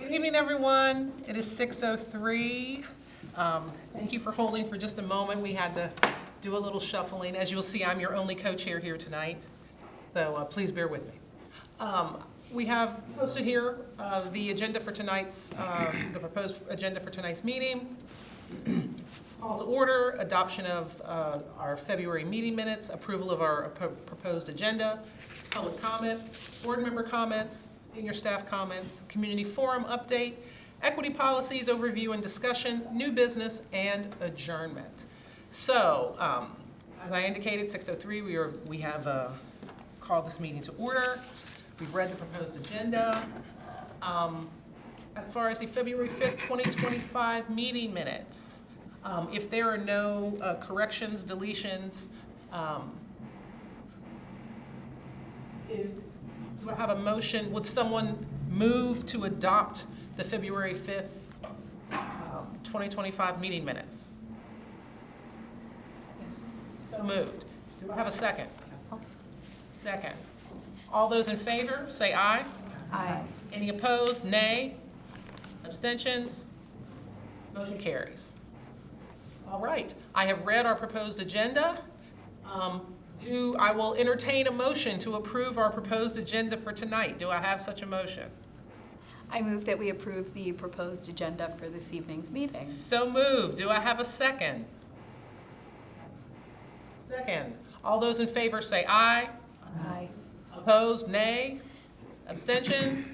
Good evening, everyone. It is 6:03. Thank you for holding for just a moment. We had to do a little shuffling. As you'll see, I'm your only co-chair here tonight, so please bear with me. We have posted here the agenda for tonight's, the proposed agenda for tonight's meeting. Call to order, adoption of our February meeting minutes, approval of our proposed agenda, public comment, board member comments, senior staff comments, community forum update, equity policies overview and discussion, new business, and adjournment. So, as I indicated, 6:03, we have called this meeting to order. We've read the proposed agenda. As far as the February 5th, 2025 meeting minutes, if there are no corrections, deletions, do I have a motion? Would someone move to adopt the February 5th, 2025 meeting minutes? So moved. Do I have a second? Second. All those in favor, say aye. Aye. Any opposed? Nay. Abstentions? Motion carries. All right. I have read our proposed agenda. I will entertain a motion to approve our proposed agenda for tonight. Do I have such a motion? I move that we approve the proposed agenda for this evening's meeting. So moved. Do I have a second? Second. All those in favor say aye. Aye. Opposed? Nay. Abstentions?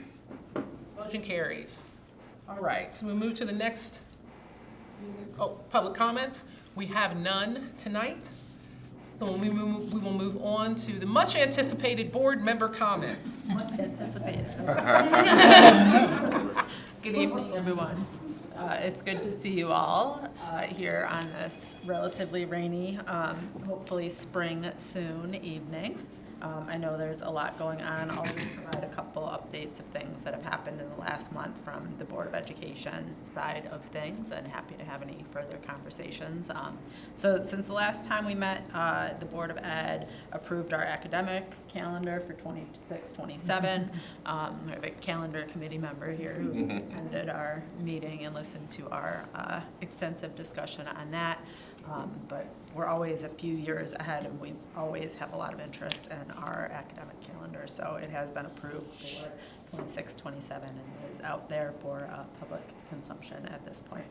Motion carries. All right, so we move to the next, public comments. We have none tonight. So we will move on to the much anticipated board member comments. Much anticipated. Good evening, everyone. It's good to see you all here on this relatively rainy, hopefully spring soon evening. I know there's a lot going on. I'll just provide a couple updates of things that have happened in the last month from the Board of Education side of things, and happy to have any further conversations. So since the last time we met, the Board of Ed approved our academic calendar for 26-27. We have a calendar committee member here who attended our meeting and listened to our extensive discussion on that. But we're always a few years ahead, and we always have a lot of interest in our academic calendar. So it has been approved for 26-27 and is out there for public consumption at this point.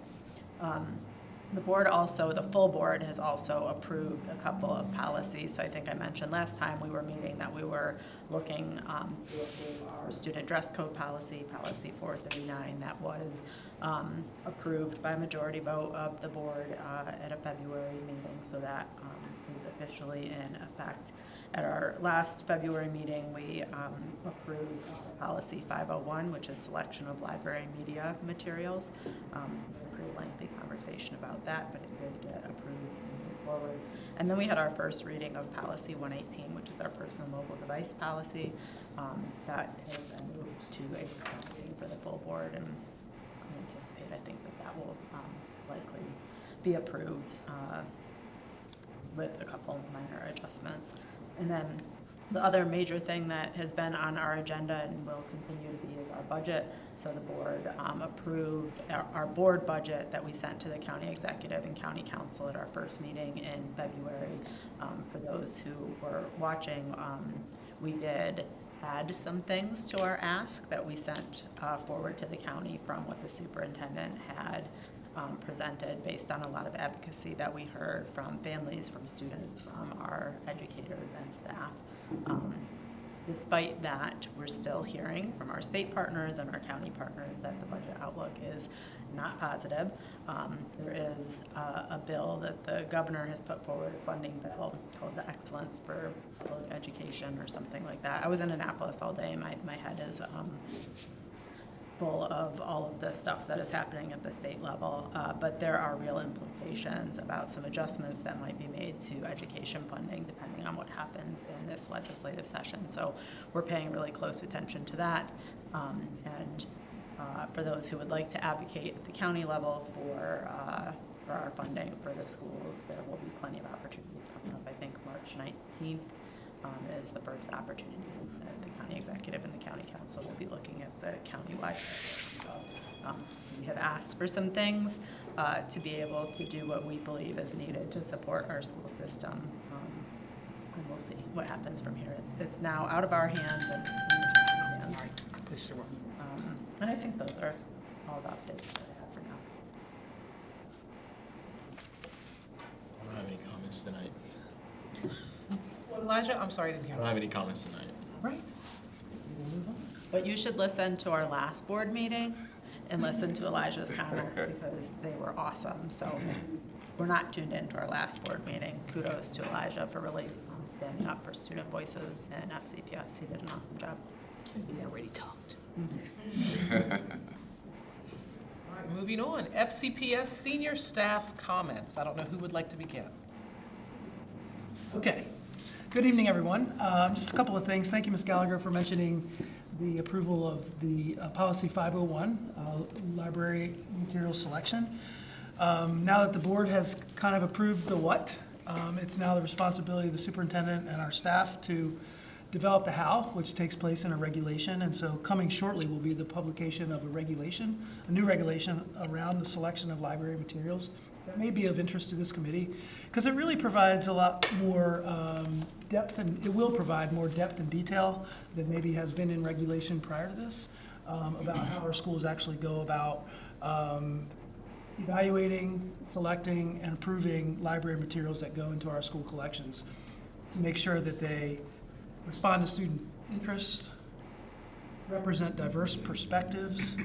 The board also, the full board has also approved a couple of policies. So I think I mentioned last time we were meeting that we were looking to approve our student dress code policy, policy 439, that was approved by majority vote of the board at a February meeting. So that is officially in effect. At our last February meeting, we approved policy 501, which is selection of library media materials. A pretty lengthy conversation about that, but it did get approved and moved forward. And then we had our first reading of policy 118, which is our personal mobile device policy. That has been moved to a meeting for the full board, and I think that will likely be approved with a couple of minor adjustments. And then the other major thing that has been on our agenda and will continue to be is our budget. So the board approved our board budget that we sent to the county executive and county council at our first meeting in February. For those who were watching, we did add some things to our ask that we sent forward to the county from what the superintendent had presented, based on a lot of advocacy that we heard from families, from students, from our educators and staff. Despite that, we're still hearing from our state partners and our county partners that the budget outlook is not positive. There is a bill that the governor has put forward, a funding bill called the Excellence for Public Education or something like that. I was in Annapolis all day. My head is full of all of the stuff that is happening at the state level, but there are real implications about some adjustments that might be made to education funding depending on what happens in this legislative session. So we're paying really close attention to that, and for those who would like to advocate at the county level for our funding for the schools, there will be plenty of opportunities coming up. I think March 19th is the first opportunity that the county executive and the county council will be looking at the countywide. So We have asked for some things to be able to do what we believe is needed to support our school system. And we'll see what happens from here. It's now out of our hands and in hands. Push your one. And I think those are all the updates that I have for now. I don't have any comments tonight. Well, Elijah, I'm sorry, I didn't I hear. don't have any comments tonight. Right. We'll move on. But you should listen to our last board meeting and listen to Elijah's comments because they were awesome. So we're not tuned into our last board meeting. Kudos to Elijah for really standing up for student voices and FCPS. He did an awesome job. We already talked. All right, moving on. FCPS senior staff comments. I don't know who would like to begin. Okay. Good evening, everyone. Just a couple of things. Thank you, Ms. Gallagher, for mentioning the approval of the Policy 501, library material selection. Now that the board has kind of approved the what, it's now the responsibility of the superintendent and our staff to develop the how, which takes place in a regulation. And so coming shortly will be the publication of a new regulation around the selection of library materials that may be of interest to this committee, because it really provides a lot more depth, and it will provide more depth and detail than maybe has been in regulation prior to this, about how our schools actually go about evaluating, selecting, and approving library materials that go into our school collections to make sure that they respond to student interests, represent diverse perspectives,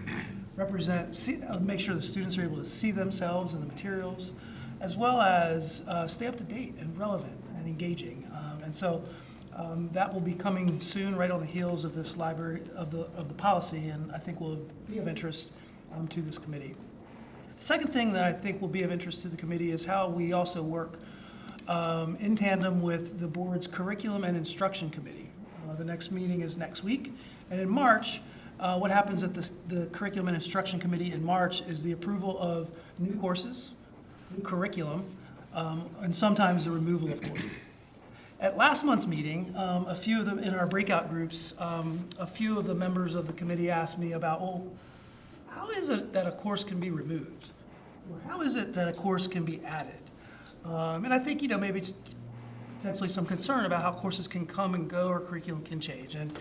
make sure the students are able to see themselves in the materials, as well as stay up to date and relevant and engaging. And so that will be coming soon, right on the heels of this library, of the policy, and I think will be of interest to this committee. The second thing that I think will be of interest to the committee is how we also work in tandem with the board's curriculum and instruction committee. The next meeting is next week, and in March, what happens at the Curriculum and Instruction Committee in March is the approval of new courses, new curriculum, and sometimes the removal of courses. At last month's meeting, a few of them in our breakout groups, a few of the members of the committee asked me about, well, how is it that a course can be removed? Or how is it that a course can be added? And I think, maybe it's potentially some concern about how courses can come and go or curriculum can change. And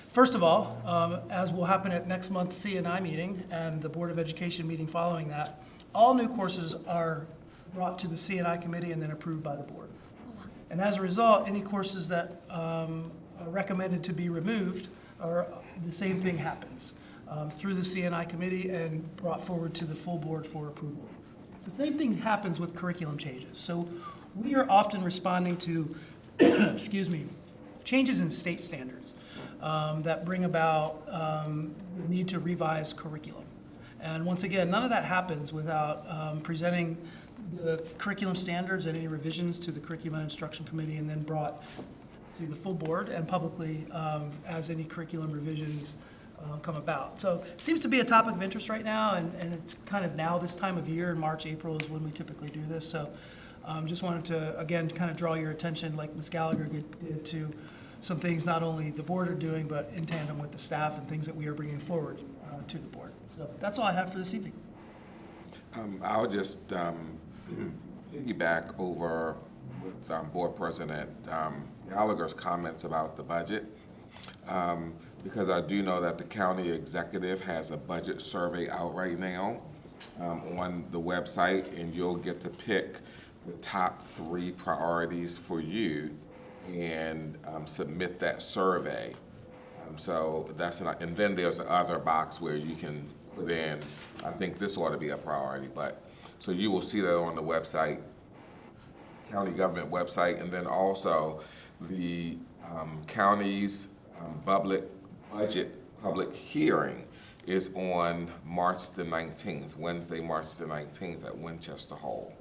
first of all, as will happen at next month's CNI meeting and the Board of Education meeting following that, all new courses are brought to the CNI committee and then approved by the board. And as a result, any courses that are recommended to be removed, the same thing happens through the CNI committee and brought forward to the full board for approval. The same thing happens with curriculum changes. So we are often responding to, changes in state standards that bring about the need to revise curriculum. And once again, none of that happens without presenting the curriculum standards and any revisions to the Curriculum and Instruction Committee and then brought to the full board and publicly as any curriculum revisions come about. So it seems to be a topic of interest right now, and it's kind of now this time of year, in March, April is when we typically do this. So just wanted to, again, kind of draw your attention, like Ms. Gallagher did, to some things not only the board are doing, but in tandem with the staff and things that we are bringing forward to the board. So that's all I have for this evening. I'll just piggyback over with Board President Gallagher's comments about the budget, because I do know that the county executive has a budget survey out right now on the website, and you'll get to pick the top 3 priorities for you and submit that survey. So that's and then there's the other box where you can put in, I think this ought to be a priority, but so you will see that on the website, county government website, and then also the county's public budget public hearing is on March the 19th, Wednesday, March the 19th at Winchester Hall.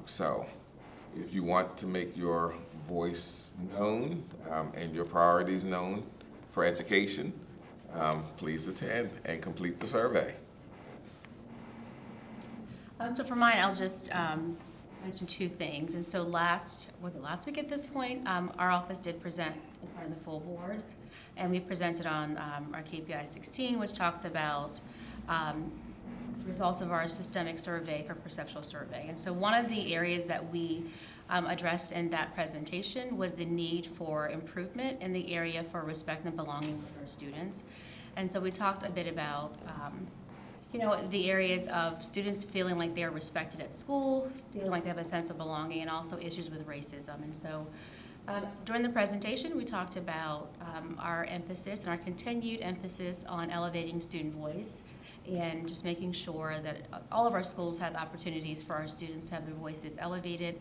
So if you want to make your voice known and your priorities known for education, please attend and complete the survey. So for mine, I'll just mention 2 things. And so last week at this point, our office did present in front of the full board, and we presented on our KPI 16, which talks about results of our systemic survey for perceptual survey. And so one of the areas that we addressed in that presentation was the need for improvement in the area for respect and belonging with our students. And so we talked a bit about the areas of students feeling like they're respected at school, feeling like they have a sense of belonging, and also issues with racism. And so during the presentation, we talked about our emphasis and our continued emphasis on elevating student voice and just making sure that all of our schools have opportunities for our students to have their voices elevated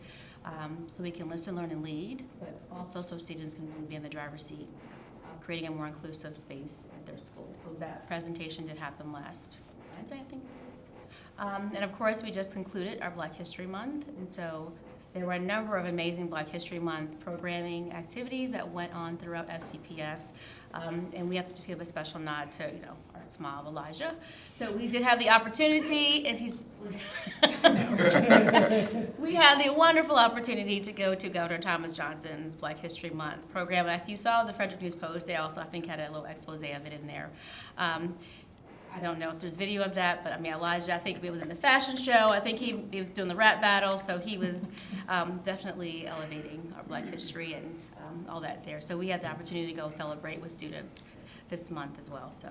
so we can listen, learn, and lead, but also so students can really be in the driver's seat, creating a more inclusive space at their school. So that presentation did happen last Wednesday, I think it was. And of course, we just concluded our Black History Month, and so there were a number of amazing Black History Month programming activities that went on throughout FCPS. And we have to just give a special nod to, our smile Elijah. So we did have the opportunity, and we had the wonderful opportunity to go to Governor Thomas Johnson's Black History Month program. And if you saw the Frederick News Post, they also, I think, had a little expose of it in there. I don't know if there's video of that, but Elijah, I think it was in the fashion show. I think he was doing the rap battle, so he was definitely elevating our Black history and all that there. So we had the opportunity to go celebrate with students this month as well, so.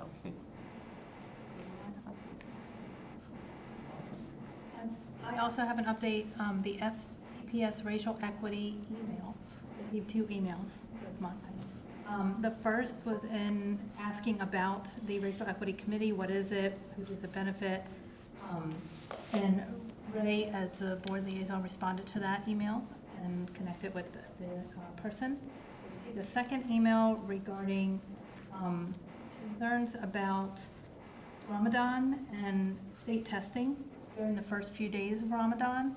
I also have an update. The FCPS racial equity email, received 2 emails this month. The first was in asking about the Racial Equity Committee. What is it? Who does it benefit? And Ray, as the board liaison, responded to that email and connected with the person. The second email regarding concerns about Ramadan and state testing during the first few days of Ramadan,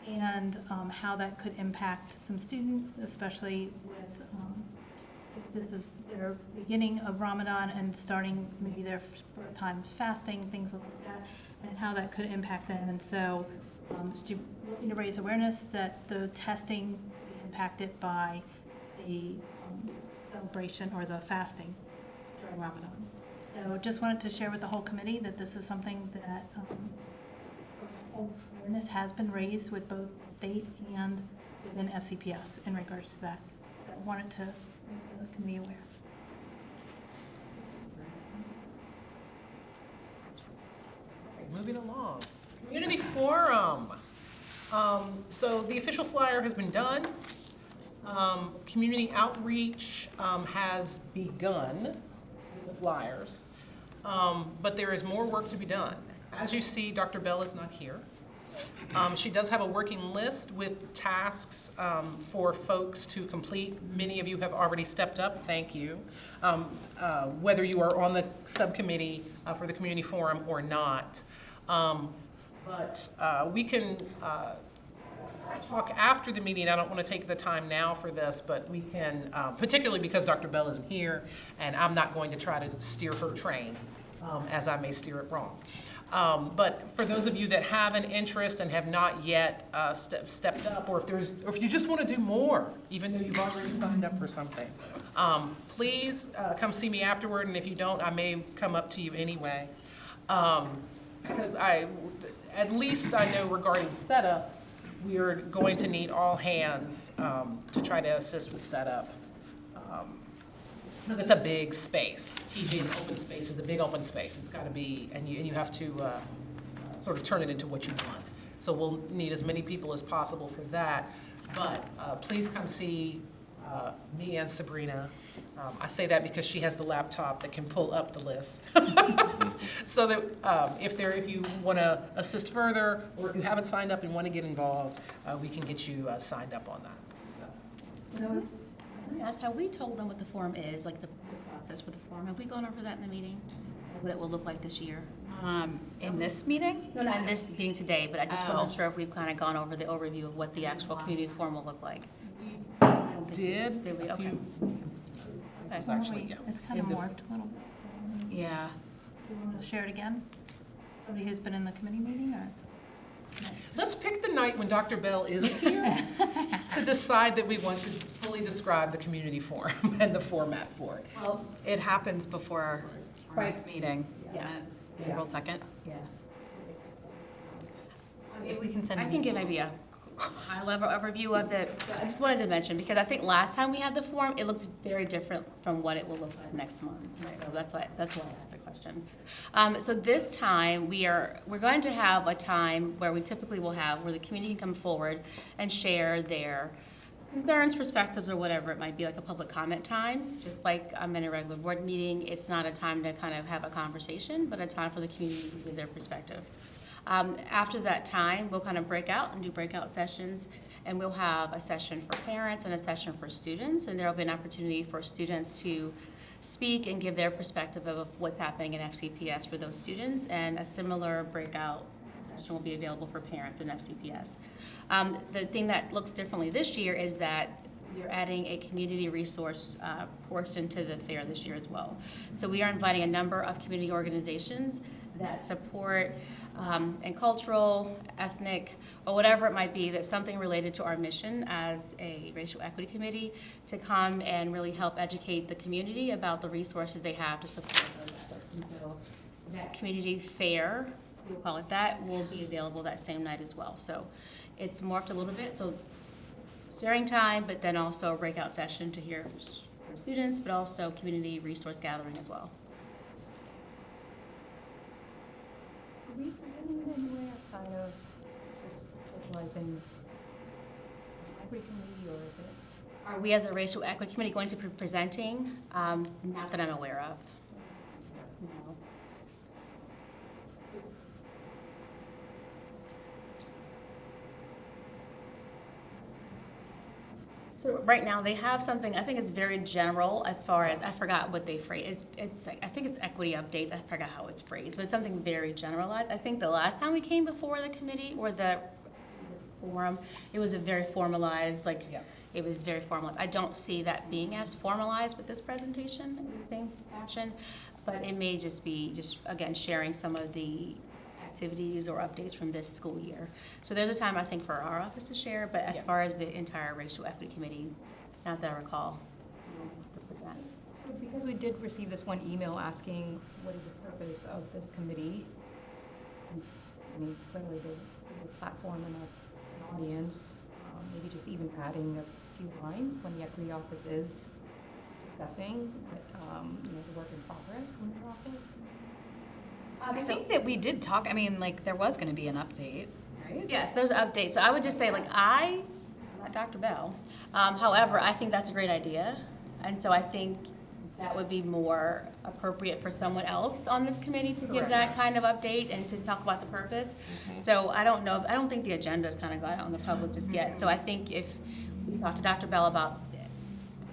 and how that could impact some students, especially with if this is their beginning of Ramadan and starting maybe their first time fasting, things like that, and how that could impact them. And so looking to raise awareness that the testing be impacted by the celebration or the fasting during Ramadan. So just wanted to share with the whole committee that this is something that awareness has been raised with both state and within FCPS in regards to that. So I wanted to make the committee aware. Moving along. Community forum. So the official flyer has been done. Community outreach has begun with the flyers, but there is more work to be done. As you see, Dr. Bell is not here. She does have a working list with tasks for folks to complete. Many of you have already stepped up, thank you. Whether you are on the subcommittee for the community forum or not. But we can talk after the meeting. I don't want to take the time now for this, but we can, particularly because Dr. Bell isn't here, and I'm not going to try to steer her train, as I may steer it wrong. But for those of you that have an interest and have not yet stepped up, or if you just want to do more, even though you've already signed up for something, please come see me afterward, and if you don't, I may come up to you anyway. Because at least I know regarding setup, we are going to need all hands to try to assist with setup. Because it's a big space. TJ's open space is a big open space. It's got to be, and you have to sort of turn it into what you want. So we'll need as many people as possible for that. But please come see me and Sabrina. I say that because she has the laptop that can pull up the list. So that if you want to assist further, or if you haven't signed up and want to get involved, we can get you signed up on that. So. Ask, have we told them what the forum is, like the process for the forum? Have we gone over that in the meeting? What it will look like this year? In this meeting? No, not in this meeting today, but I just wasn't sure if we've kind of gone over the overview of what the actual community forum will look like. Did we? a Okay. few. Okay. Actually, yeah. It's kind of morphed a little bit. Yeah. Do you want to share it again? Somebody who's been in the committee meeting, or? Let's pick the night when Dr. Bell isn't here to decide that we want to fully describe the community forum and the format for it. Well, it happens before our next meeting. Yeah. April 2nd. Yeah. If we can send I an can give email. maybe a high-level overview of the, I just wanted to mention, because I think last time we had the forum, it looks very different from what it will look like next month. So that's why I asked the question. So this time, we're going to have a time where we typically will have, where the community can come forward and share their concerns, perspectives, or whatever it might be, like a public comment time. Just like I'm in a regular board meeting, it's not a time to kind of have a conversation, but a time for the community to give their perspective. After that time, we'll kind of break out and do breakout sessions, and we'll have a session for parents and a session for students, and there'll be an opportunity for students to speak and give their perspective of what's happening in FCPS for those students, and a similar breakout session will be available for parents in FCPS. The thing that looks differently this year is that we're adding a community resource portion to the fair this year as well. So we are inviting a number of community organizations that support and cultural, ethnic, or whatever it might be, that's something related to our mission as a racial equity committee, to come and really help educate the community about the resources they have to support those efforts. And so that community fair, we'll call it that, will be available that same night as well. So it's morphed a little bit, so sharing time, but then also a breakout session to hear from students, but also community resource gathering as well. Are we presenting in any way outside of just socializing library committee, or is it? Are we as a racial equity committee going to be presenting? Not that I'm aware of. No. So right now, they have something, I think it's very general as far as, I forgot what they phrase, it's like, I think it's equity updates, I forgot how it's phrased, but it's something very generalized. I think the last time we came before the committee or the forum, it was a very formalized, like, it was very formalized. I don't see that being as formalized with this presentation in the same fashion, but it may just be, again, sharing some of the activities or updates from this school year. So there's a time, I think, for our office to share, but as far as the entire racial equity committee, not that I recall, to present. So because we did receive this one email asking what is the purpose of this committee, I mean, clearly the platform and an audience, maybe just even adding a few lines when the equity office is discussing, the work in progress from your office. I think that we did talk, I mean, like, there was gonna be an update, right? Yes, those updates. So I would just say, like, I'm not Dr. Bell. However, I think that's a great idea. And so I think that would be more appropriate for someone else on this committee to give that kind of update and to talk about the purpose. So I don't know, I don't think the agenda's kind of got out on the public just yet. So I think if we talk to Dr. Bell about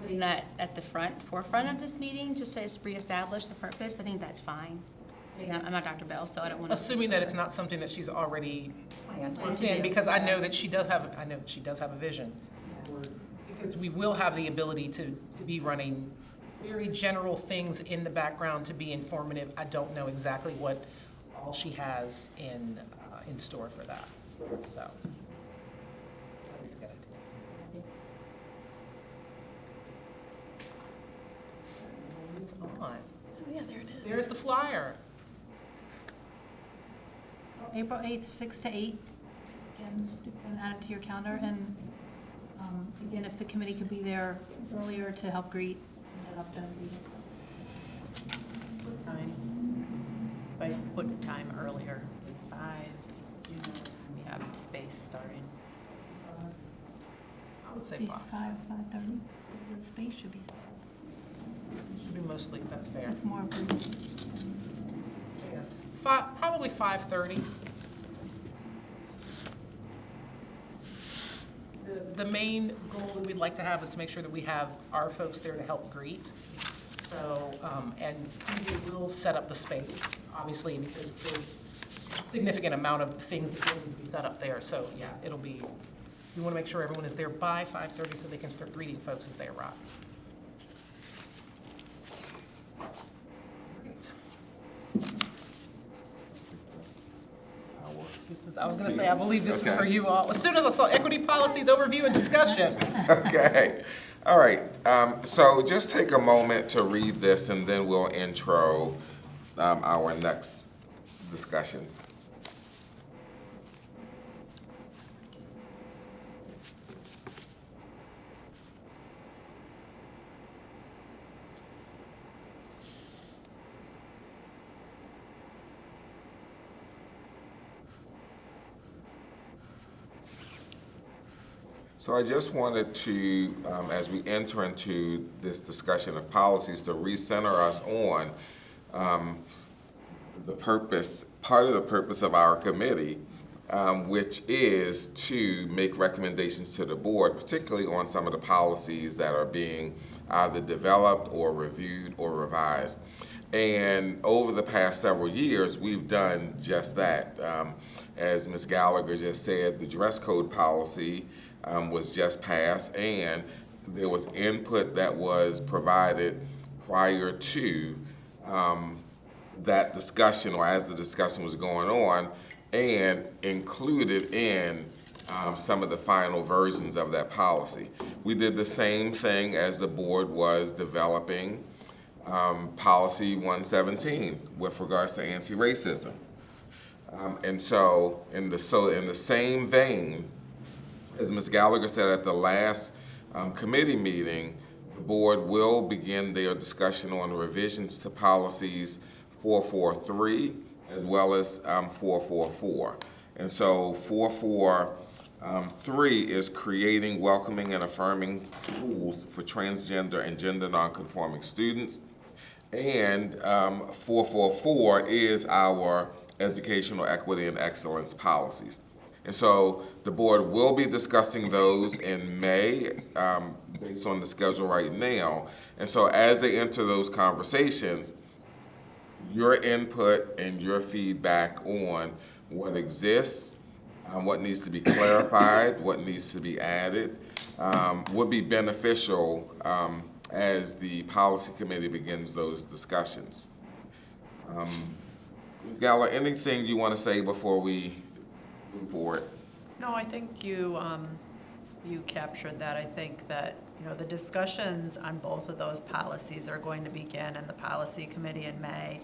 putting that at the forefront of this meeting, just to reestablish the purpose, I think that's fine. Yeah, I'm not Dr. Bell, so I don't want to. Assuming that it's not something that she's already Planned to do. because I know that she does have a vision. Because we will have the ability to be running very general things in the background to be informative. I don't know exactly what all she has in store for that, so. I think it's a good idea. Move on. Oh, yeah, there it is. There's the flyer. April 8th, 6 to 8. Again, you can add it to your calendar. And again, if the committee could be there earlier to help greet, that would be What time? If I put a time earlier, like 5, we have space starting. I would say 5. 5:30. The space should be, Should be mostly, that's fair. that's more brief. Probably 5:30. The main goal that we'd like to have is to make sure that we have our folks there to help greet. So, and we will set up the space, obviously, because there's a significant amount of things that need to be set up there. So, yeah, it'll be, we want to make sure everyone is there by 5:30 so they can start greeting folks as they arrive. I was going to say, I believe this is for you all. As soon as I saw equity policies overview and discussion. Okay, all right. So just take a moment to read this and then we'll intro our next discussion. So I just wanted to, as we enter into this discussion of policies, to recenter us on the purpose, part of the purpose of our committee, which is to make recommendations to the board, particularly on some of the policies that are being either developed or reviewed or revised. And over the past several years, we've done just that. As Ms. Gallagher just said, the dress code policy was just passed, and there was input that was provided prior to that discussion, or as the discussion was going on, and included in some of the final versions of that policy. We did the same thing as the board was developing policy 117 with regards to anti-racism. And so in the same vein, as Ms. Gallagher said at the last committee meeting, the board will begin their discussion on revisions to policies 443 as well as 444. And so 443 is creating welcoming and affirming schools for transgender and gender nonconforming students. And 444 is our educational equity and excellence policies. And so the board will be discussing those in May, based on the schedule right now. And so as they enter those conversations, your input and your feedback on what exists, what needs to be clarified, what needs to be added, would be beneficial as the policy committee begins those discussions. Ms. Gallagher, anything you want to say before we move forward? No, I think you captured that. I think that, the discussions on both of those policies are going to begin in the policy committee in May.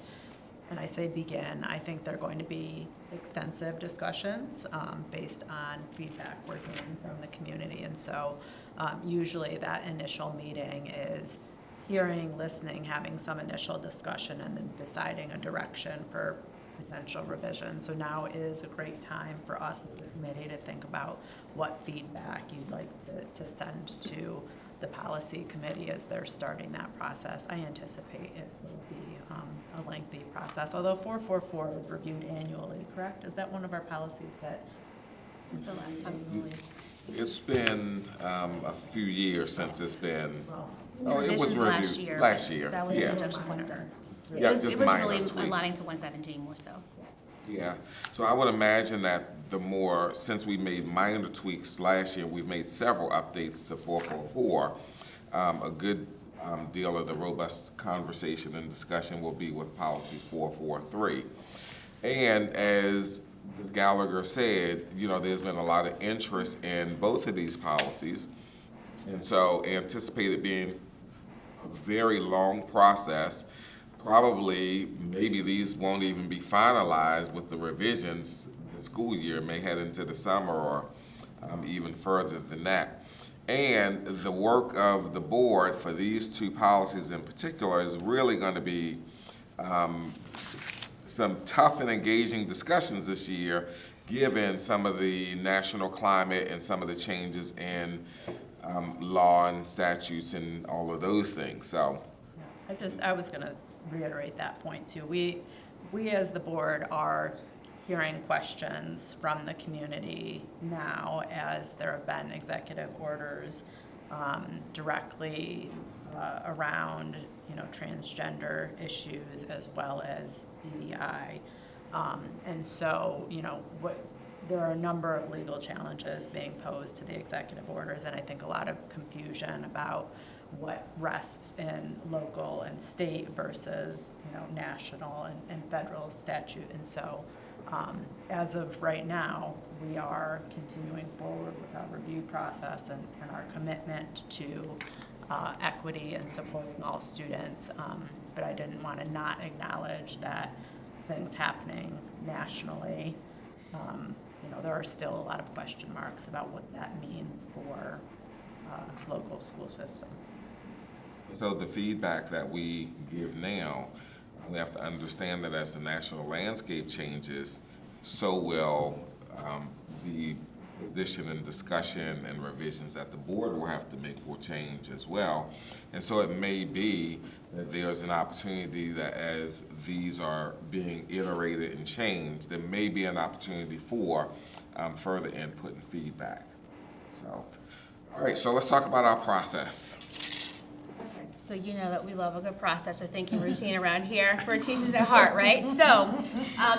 And I say begin, I think they're going to be extensive discussions based on feedback we're hearing from the community. And so usually that initial meeting is hearing, listening, having some initial discussion, and then deciding a direction for potential revisions. So now is a great time for us as a committee to think about what feedback you'd like to send to the policy committee as they're starting that process. I anticipate it will be a lengthy process, although 444 is reviewed annually, correct? Is that one of our policies that? Since the last time we really. It's been a few years since it's been. Well, It was revisions reviewed last year. That was yeah. in conjunction with her. Yeah, It was just really minor tweaks. aligning to 117 more so. Yeah, so I would imagine that since we made minor tweaks last year, we've made several updates to 444. A good deal of the robust conversation and discussion will be with policy 443. And as Ms. Gallagher said, there's been a lot of interest in both of these policies. And so anticipate it being a very long process. Probably, maybe these won't even be finalized with the revisions. The school year may head into the summer or even further than that. And the work of the board for these two policies in particular is really going to be some tough and engaging discussions this year, given some of the national climate and some of the changes in law and statutes and all of those things. So. I was going to reiterate that point too. We as the board are hearing questions from the community now as there have been executive orders directly around transgender issues as well as DEI. And so there are a number of legal challenges being posed to the executive orders, and I think a lot of confusion about what rests in local and state versus national and federal statute. And so as of right now, we are continuing forward with our review process and our commitment to equity and supporting all students. But I didn't want to not acknowledge that things happening nationally. There are still a lot of question marks about what that means for local school systems. So the feedback that we give now, we have to understand that as the national landscape changes, so will the position and discussion and revisions that the board will have to make will change as well. And so it may be that there's an opportunity that as these are being iterated and changed, there may be an opportunity for further input and feedback. So, all right, so let's talk about our process. So you know that we love a good process of thinking routine around here. Routine is at heart, right? So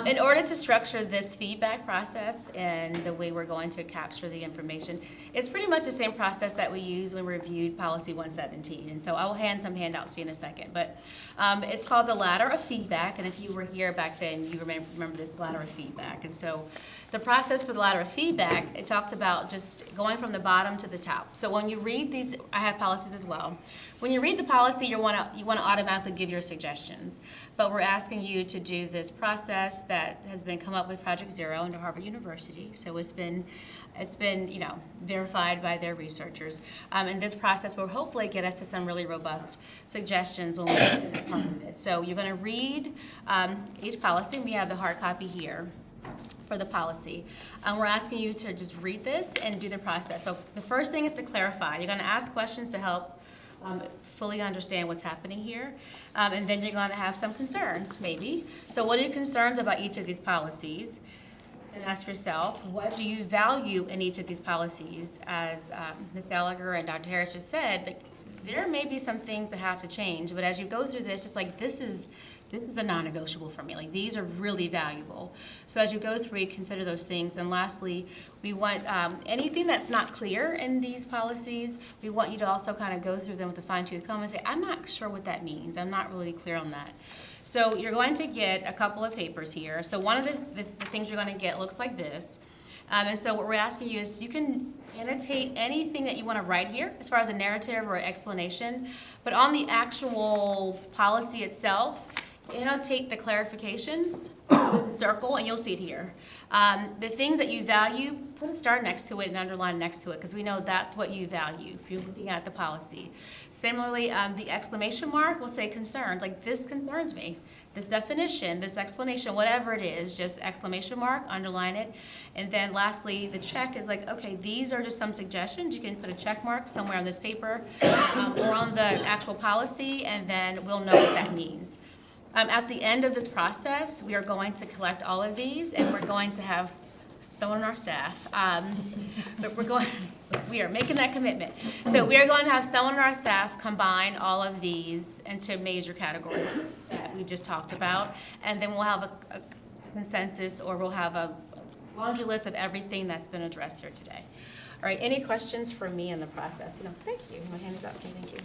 in order to structure this feedback process and the way we're going to capture the information, it's pretty much the same process that we used when we reviewed Policy 117. And so I will hand some handouts to you in a second. But it's called the ladder of feedback. And if you were here back then, you remember this ladder of feedback. And so the process for the ladder of feedback, it talks about just going from the bottom to the top. So when you read these, I have policies as well. When you read the policy, you want to automatically give your suggestions. But we're asking you to do this process that has been come up with Project Zero under Harvard University. So it's been verified by their researchers. And this process will hopefully get us to some really robust suggestions when we get to the part of it. So you're going to read each policy. We have the hard copy here for the policy. We're asking you to just read this and do the process. So the first thing is to clarify. You're going to ask questions to help fully understand what's happening here. And then you're going to have some concerns, maybe. So what are your concerns about each of these policies? And ask yourself, what do you value in each of these policies? As Ms. Gallagher and Dr. Harris just said, there may be some things that have to change, but as you go through this, it's like, this is a non-negotiable for me. Like, these are really valuable. So as you go through, you consider those things. And lastly, we want anything that's not clear in these policies, we want you to also kind of go through them with a fine-tooth comb and say, I'm not sure what that means. I'm not really clear on that. So you're going to get a couple of papers here. So one of the things you're going to get looks like this. And so what we're asking you is you can annotate anything that you want to write here as far as a narrative or explanation, but on the actual policy itself, annotate the clarifications, circle, and you'll see it here. The things that you value, put a star next to it and underline next to it, because we know that's what you value if you're looking at the policy. Similarly, the exclamation mark will say concerns, like this concerns me. This definition, this explanation, whatever it is, just exclamation mark, underline it. And then lastly, the check is like, okay, these are just some suggestions. You can put a check mark somewhere on this paper or on the actual policy, and then we'll know what that means. At the end of this process, we are going to collect all of these, and we're going to have someone on our staff. But we are making that commitment. So we are going to have someone on our staff combine all of these into major categories that we've just talked about, and then we'll have a consensus, or we'll have a laundry list of everything that's been addressed here today. All right, any questions for me in the process? Thank you. My hand is up. Okay, thank you.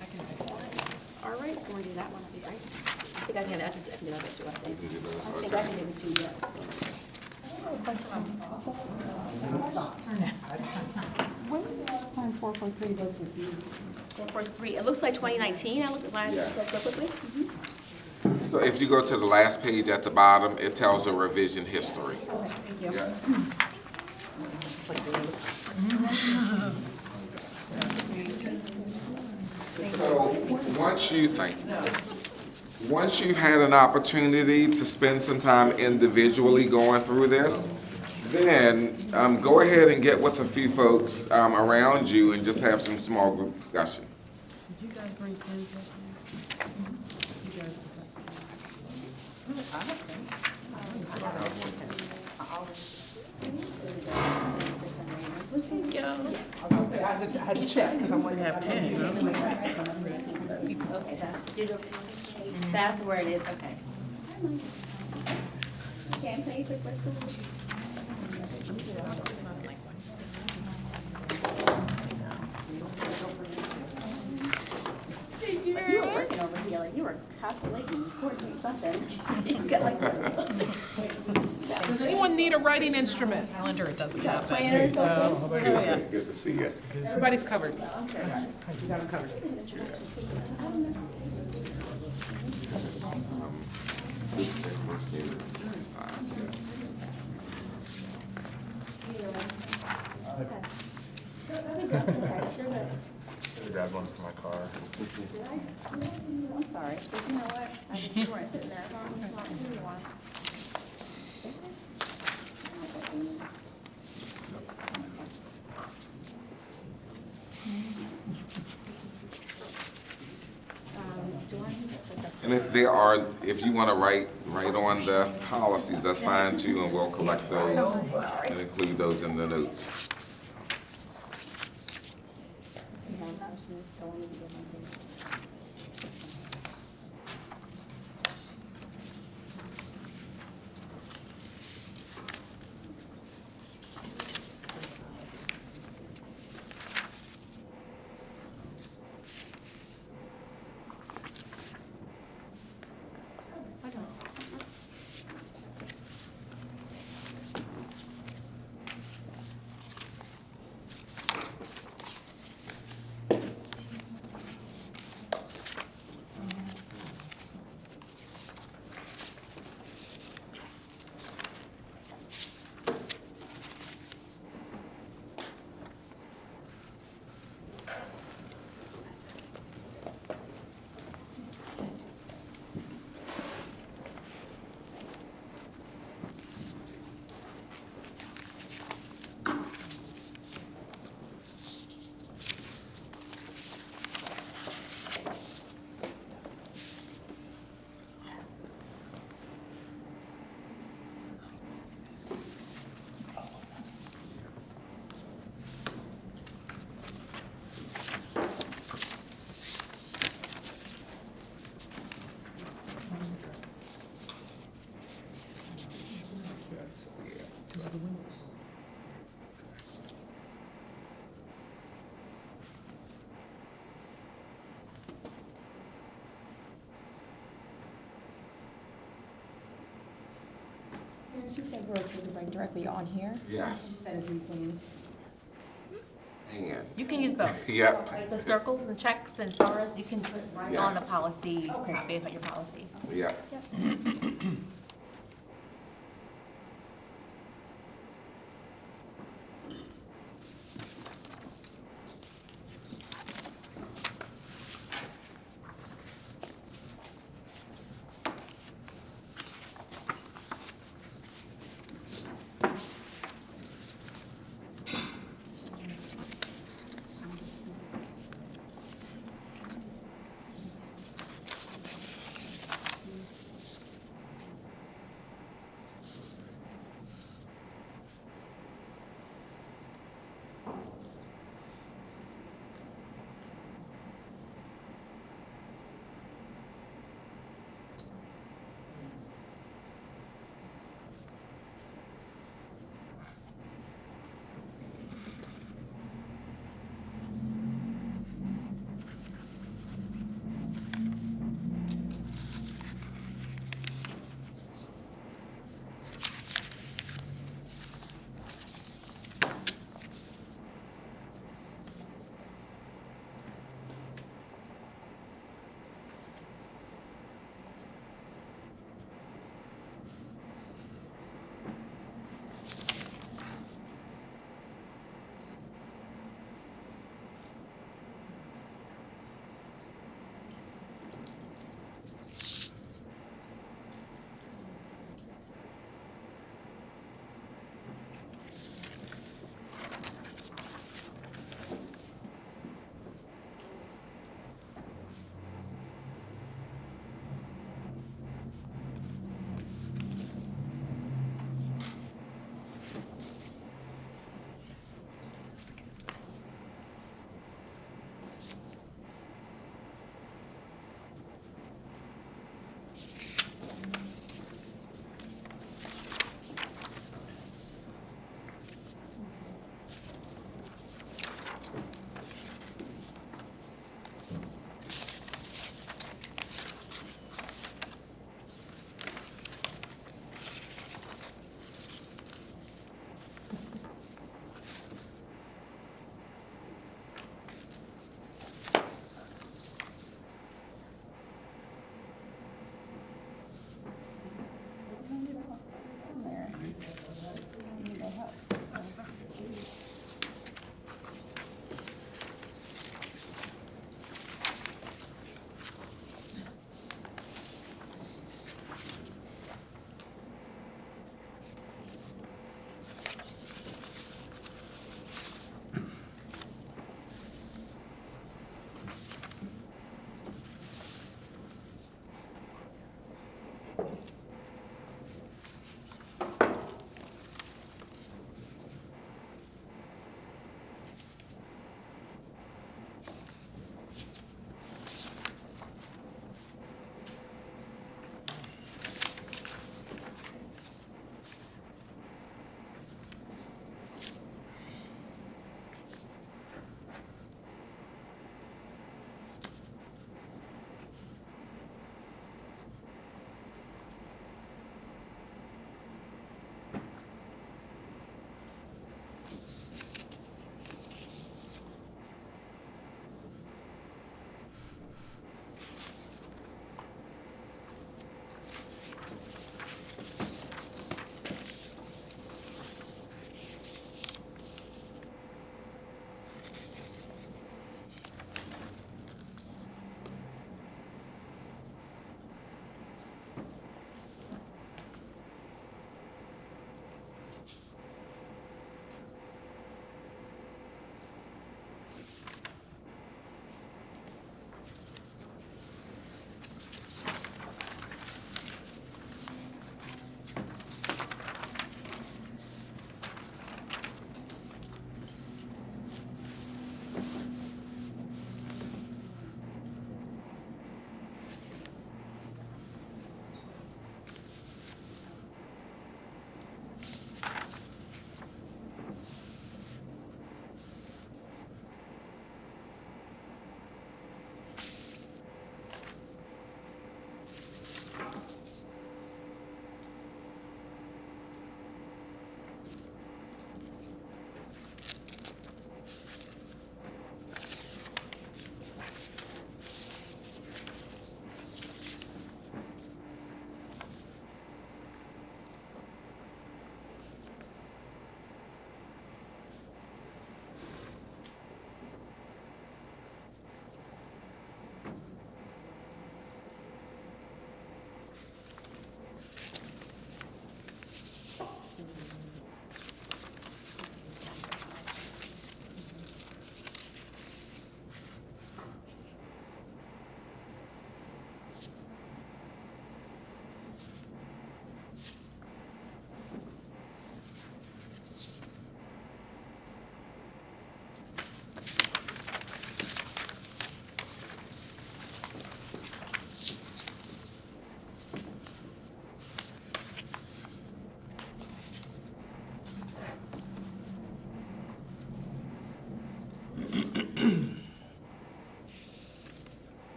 I can do that. All right, can we do that one? That'd be great. I think I can have that. I can do that too, I think. I think I can do it too, yeah. When was the last time 4.3 was reviewed? 4.3, it looks like 2019. I looked at mine just Yes. real quickly. So if you go to the last page at the bottom, it tells a revision history. Okay, thank you. Yeah. So once you've had an opportunity to spend some time individually going through this, then go ahead and get with a few folks around you and just have some small group discussion. Did you guys bring pens with you? You guys. Thank you. I had to check, because I wanted to have 10, you know? Okay, that's where it is, okay. Okay, please, the first But you were working over here, like you were calculating, coordinating something. You got like. Does anyone need a writing instrument? Calendar, it doesn't have that. Planners, okay. Good to see you. Everybody's covered. You got them covered. Should've grabbed one for my car. I'm sorry, but you know what? You weren't sitting there as long as you want. And if you want to write on the policies, that's fine too, and we'll collect those and include those in the notes. You said we're okay to write directly on here? Yes. Instead of using. And, You can use both. yep, The circles and checks and stars, you can put right on the Yes. policy, copy of your policy. yep.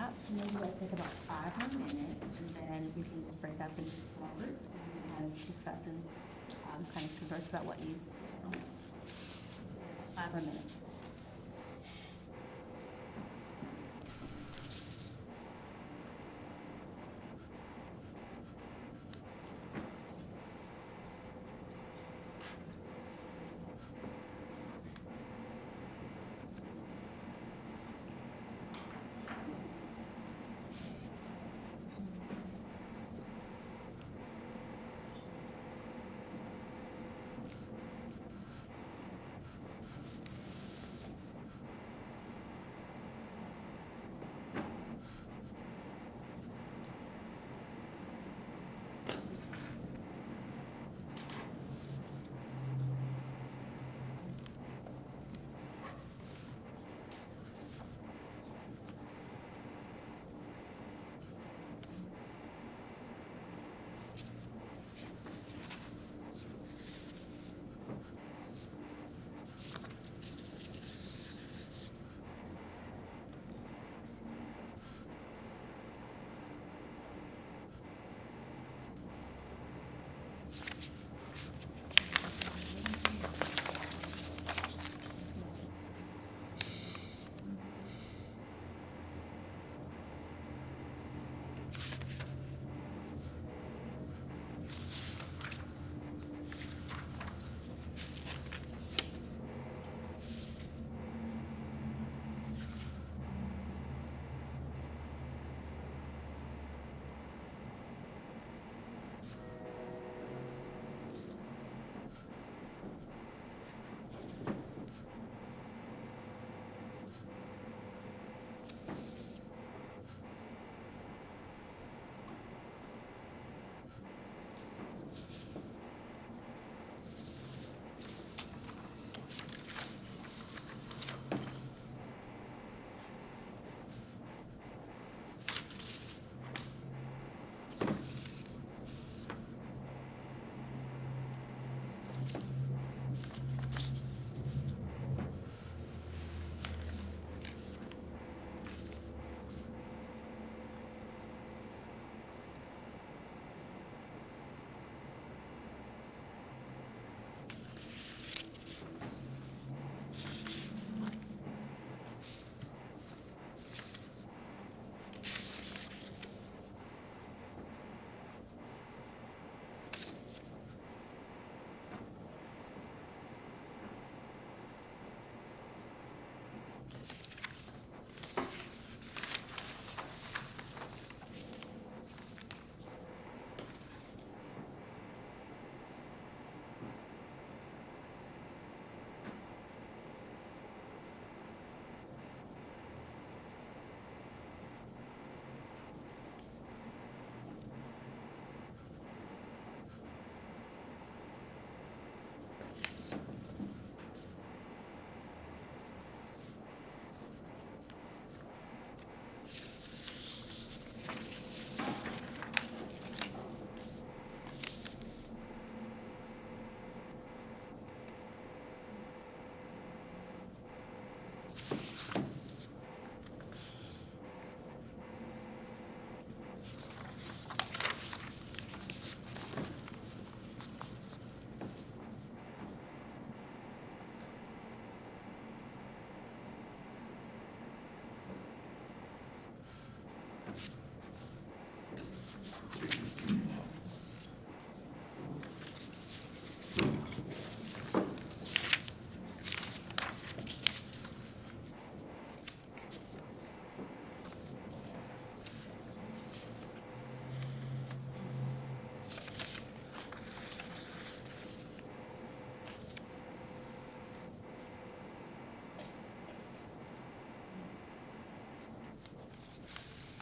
that, so maybe let's take about 5 more minutes, and then we can just break up into small groups and kind of discuss and kind of converse about what you, 5 more minutes.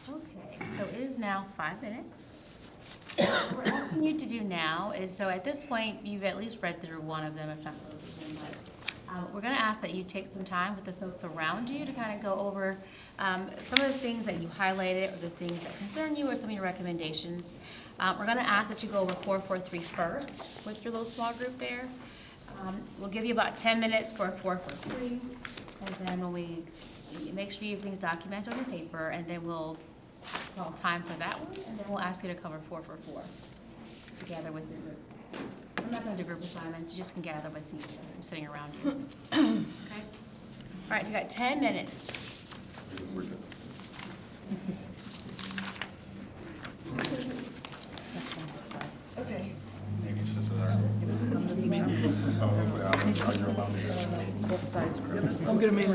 Okay, so it is now 5 minutes. What we're asking you to do now is, so at this point, you've at least read through one of them, if not both of them, but we're gonna ask that you take some time with the folks around you to kind of go over some of the things that you highlighted or the things that concern you or some of your recommendations. We're gonna ask that you go over 443 first with your little small group there. We'll give you about 10 minutes for 443, and then when we make sure everything's documented on your paper, and then we'll call time for that one, and then we'll ask you to cover 4 for 4 together with your group. I'm not gonna do group assignments, you just can gather with me, I'm sitting around you. Okay? All right, you got 10 minutes. Maybe it's just a. I'm gonna make a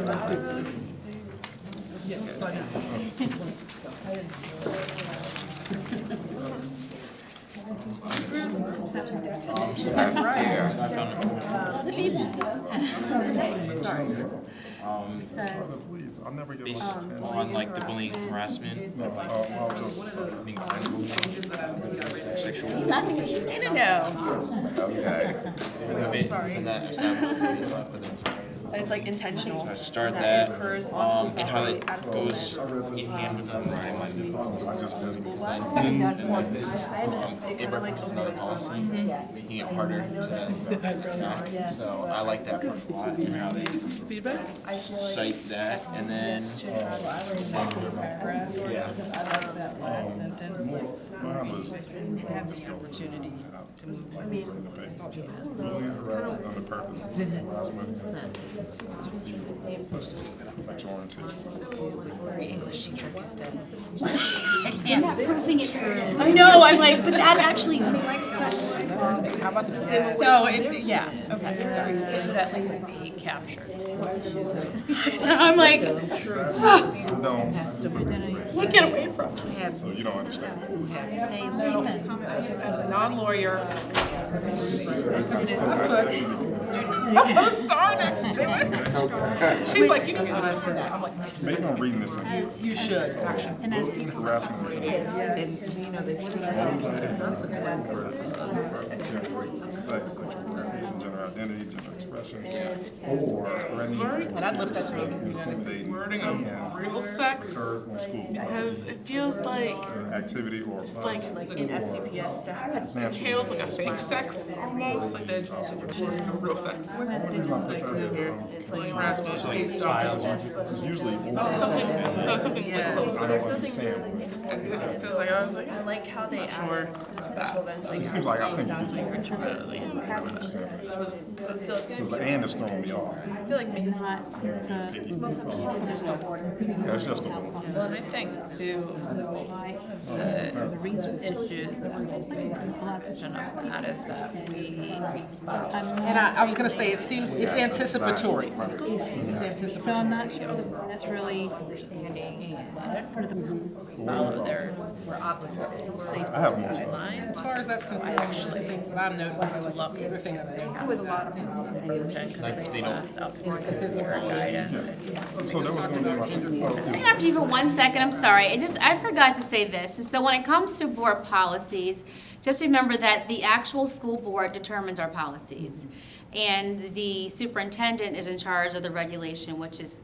The feedback. It says, I'll never get Based on like the bullying harassment, being sexual. That's what you need to know. Okay. And that establishes, but then It's like intentional. so I start that, and how it goes in hand with the school bus. And then it references another policy, making it harder to attack. So I like that part a lot, and how they cite that, and then, yeah. That last sentence, have the opportunity to move on. Sorry, English teacher get I can't. I know, I'm like, but that actually makes sense. How about the So, yeah, okay, sorry. It would at least be captured. I'm like, Can't get away from it. So you don't understand. hey, Nathan, As a non-lawyer. A star next to it. She's like, you know what I said. I'm like, this is. Maybe I'm reading this in You should, actually. and as people, harassment. And, you know, the consequences. Sex, sexual orientation, gender identity, gender expression, or any And I'd lift that to you. intimidating Wording of real sex, occur in school, because it feels like activity or it's like In FCPS staff. it feels like a fake sex almost, like the wording of real sex. It's Bullying, like, harassment, fake stuff. usually Something close. there's nothing, Because like I was like, I like how they sure. add special events like. It seems like I think you do. But still, it's gonna be, And it's throwing me off. I feel like maybe not to just award. Yeah, it's just a little. Well, and I think too, the issues that we're facing of that is that we And I was gonna say, it seems, it's anticipatory. So I'm not sure that that's really understanding for the follow we're obligated to safety I have more. guidelines. As far as that's concerned, actually, what I'm noting, I love everything that they have. With a lot of They don't. guidance. So that was going to be I interrupt you for 1 second, I'm sorry. I forgot to say this. So when it comes to board policies, just remember that the actual school board determines our policies. And the superintendent is in charge of the regulation, which is,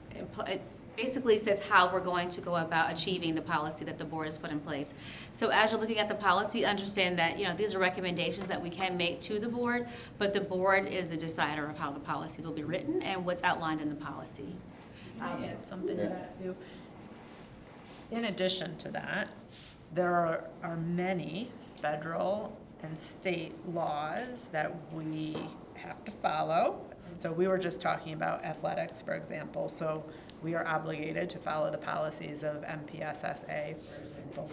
it basically says how we're going to go about achieving the policy that the board has put in place. So as you're looking at the policy, understand that, you know, these are recommendations that we can make to the board, but the board is the decider of how the policies will be written and what's outlined in the policy. I add something to that too. In addition to that, there are many federal and state laws that we have to follow. So we were just talking about athletics, for example, so we are obligated to follow the policies of MPSSA, for example.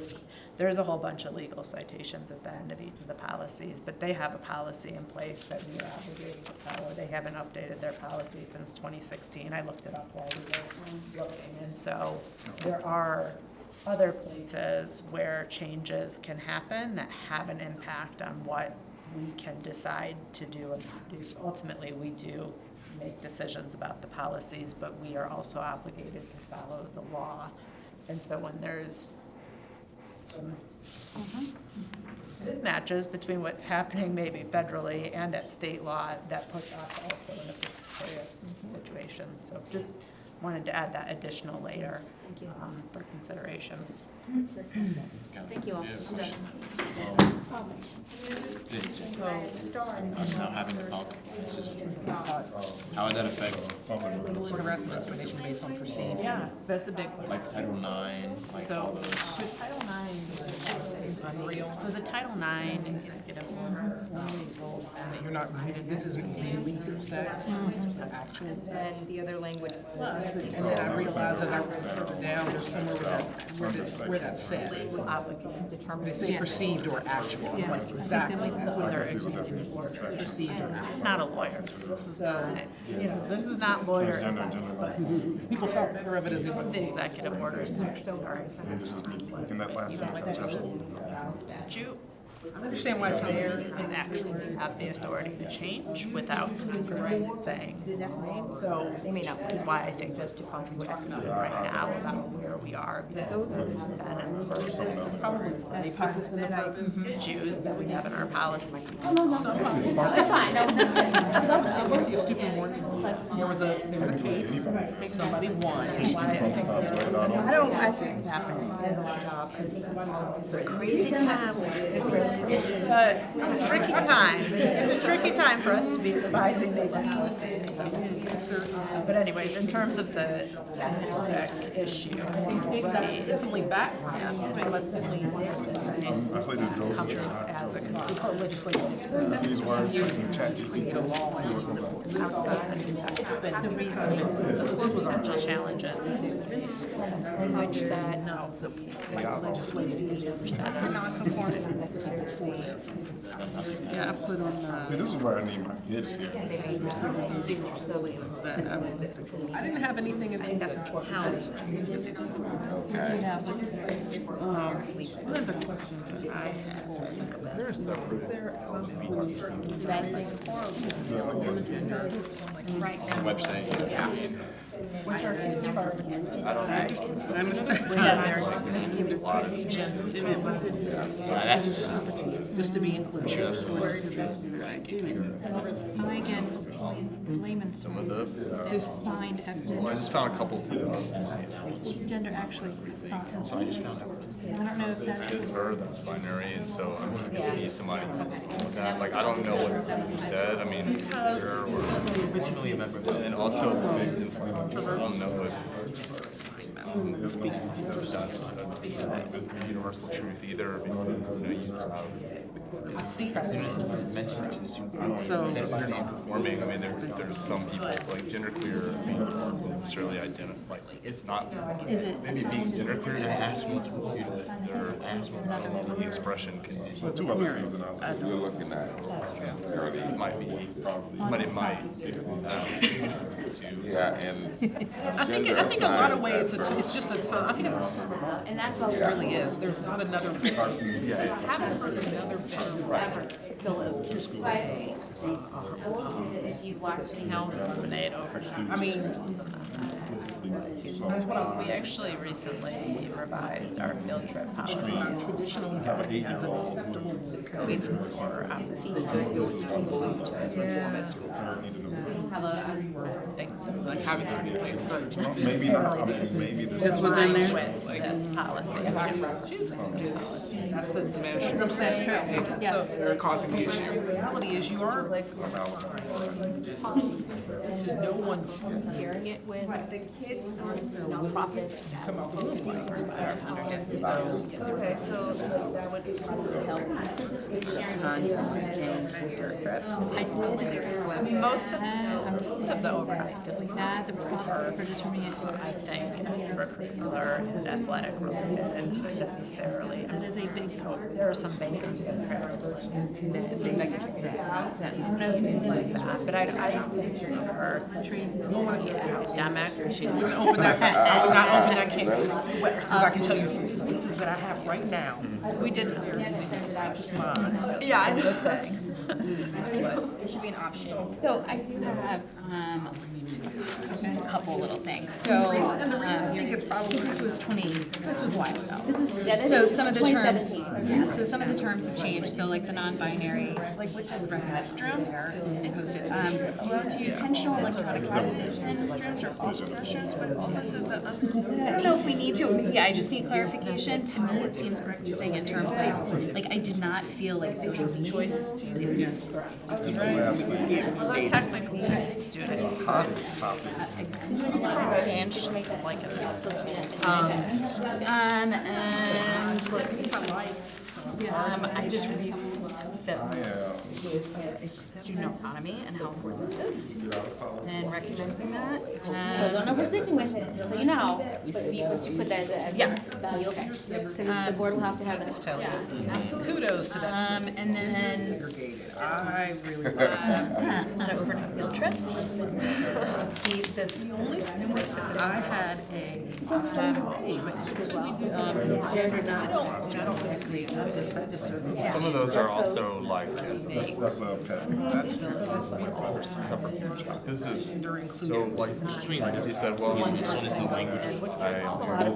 There's a whole bunch of legal citations at the end of each of the policies, but they have a policy in place that we are obligated to follow. They haven't updated their policy since 2016. I looked it up while we were looking, and so there are other places where changes can happen that have an impact on what we can decide to do and not do. Ultimately, we do make decisions about the policies, but we are also obligated to follow the law. And so when there's some mismatches between what's happening maybe federally and at state law, that puts us also in a precarious situation. So just wanted to add that additional layer for consideration. Thank you all. Yeah. I'm done. Us now having to file complaints. How would that affect, Board of harassment and intimidation based on perceived. Yeah, that's a big one. like, Title IX, like all So, those? the Title IX, Unreal. so the Title IX executive order, That you're not, this isn't really sex, actual And sex. the other language. And then I realized as I wrote it down, there's somewhere where that's said. obligated to determine. They say perceived or actual, I'm like exactly that. Whether See it's what that means. Perceived or I'm actual. not a lawyer. This is, this is not lawyer. Gender. People thought better of it as they The executive order is so In that last sentence, that's statute. I understand why it's there. And actually have the authority to change without Congress saying. So, They may not. which is why I think just to function what's not right now about where we are. Those are Probably they put this in the purpose. Jews that we have in our policy. Stupid warning. There was a case, somebody won. That's why I think I don't, I think it's happening. It's a crazy time. Tricky time. It's a tricky time for us to be revising these policies. But anyways, in terms of the issue, I think it's definitely background. I say this goes come as a legislative. these words in chat GPT. See what comes out. The reason this was our challenges. Language that No, it's like legislative history. Non-conforming necessarily. Yeah, I put on See, this is where I need my kids here. I didn't have anything until house. Okay. one of the questions that I had was there right now. Website? Yeah. Which are future targets. I don't know. That's, Just to be inclusive. I again, layman's some of the, just find I just found a couple. gender actually signed. So I just found out. I don't know if that's. Is her, that's binary, and so I can see somebody look at, like, I don't know what to do instead, I mean, her or, Originally a member of the and also the big influence, I don't know if speaking to those that's a universal truth either, because, you know, I've seen mentioned to the student. So if you're non-conforming, I mean, there's some people, like genderqueer, I mean, isn't necessarily like, it's not, Is it maybe being genderqueer is asking to compute their expression can be, Two other things that I You're looking at it might be, but it might, Yeah, and I think a lot of ways it's just a time. I think it's, And that's all it really is. There's not another. I haven't heard of another ever. So if you've watched any Count eliminate over. I mean, That's what we actually recently revised our field trip policy. traditional as an acceptable. It's more have a things Like having something in place for. Maybe not, I mean, maybe this This is. was in there. with this policy. That's the issue. Yes. They're causing the issue. The reality is you are like, there's no one Hearing it with the kids nonprofit. come out with a like. Okay, so that would help most of the overnight that we That's a problem for determining it. I think extracurricular and athletic related necessarily. That is a big part. There are some banners in there things like that, but I don't think her academic. I would open that, I would not open that can, because I can tell you 3 places that I have right now. We didn't. Just mine. Yeah, I know. There should be an option. So I do have, a couple little things. So, And the reason I think it's probably. this was a while ago. This is, So some of the terms, so some of the terms have changed, so like the non-binary, Bedrooms still posted, intentional electronic bedrooms are all possessions, but it also says that. I don't know if we need to, yeah, I just need clarification. To me, it seems confusing in terms of, like, I did not feel like there should be choice to. Technically, student. Changed to make it like it. I just really student autonomy and how important it is, and recognizing that. so I don't know if we're sticking with it, just so you know, but you put that as Yeah. a value, okay? Because the board will have to have it. Kudos to that. And then I really love not overnight field trips. I had a. Some of those are also like, That's a pet. that's separate. This is, so like, he said, well, Is the language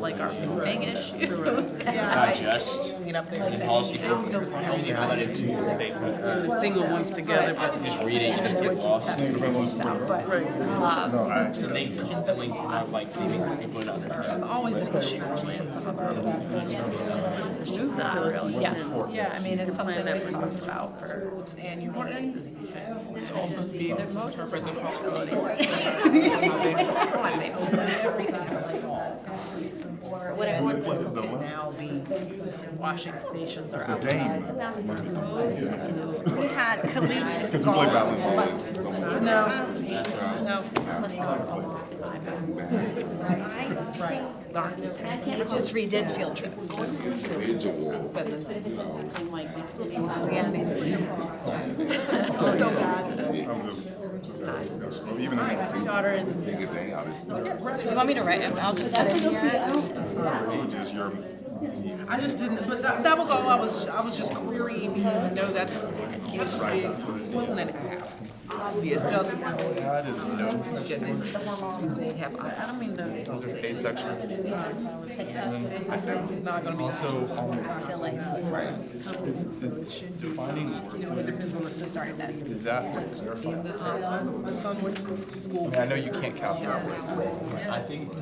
Like our big issues. not just Get up there. in policy, I only highlighted two statements. Single ones together, but. Just read it, you just get lost. And No, I actually. they constantly have like leaving people it out there. Always an issue. It's just not really. Yeah, I mean, it's something that we talked about for. And you So also be able to interpret the policy. I want to say open. Or whatever. What is the one? now be Washing stations are It's a out. game. We had collegiate Play golf. basketball is the one. No, We just redid field trips. Individual. I'm just, so even if You want me to write it? I'll just put it here. just your, I just didn't, but that was all I was just querying because I know that's big, wasn't an ask. It's just, that is no, They have, I don't mean to. those are asexual. it's not gonna be. Also, defining It depends on the state. Sorry, that's. is that clarified? My son went to school. I mean, I know you can't calculate it. I think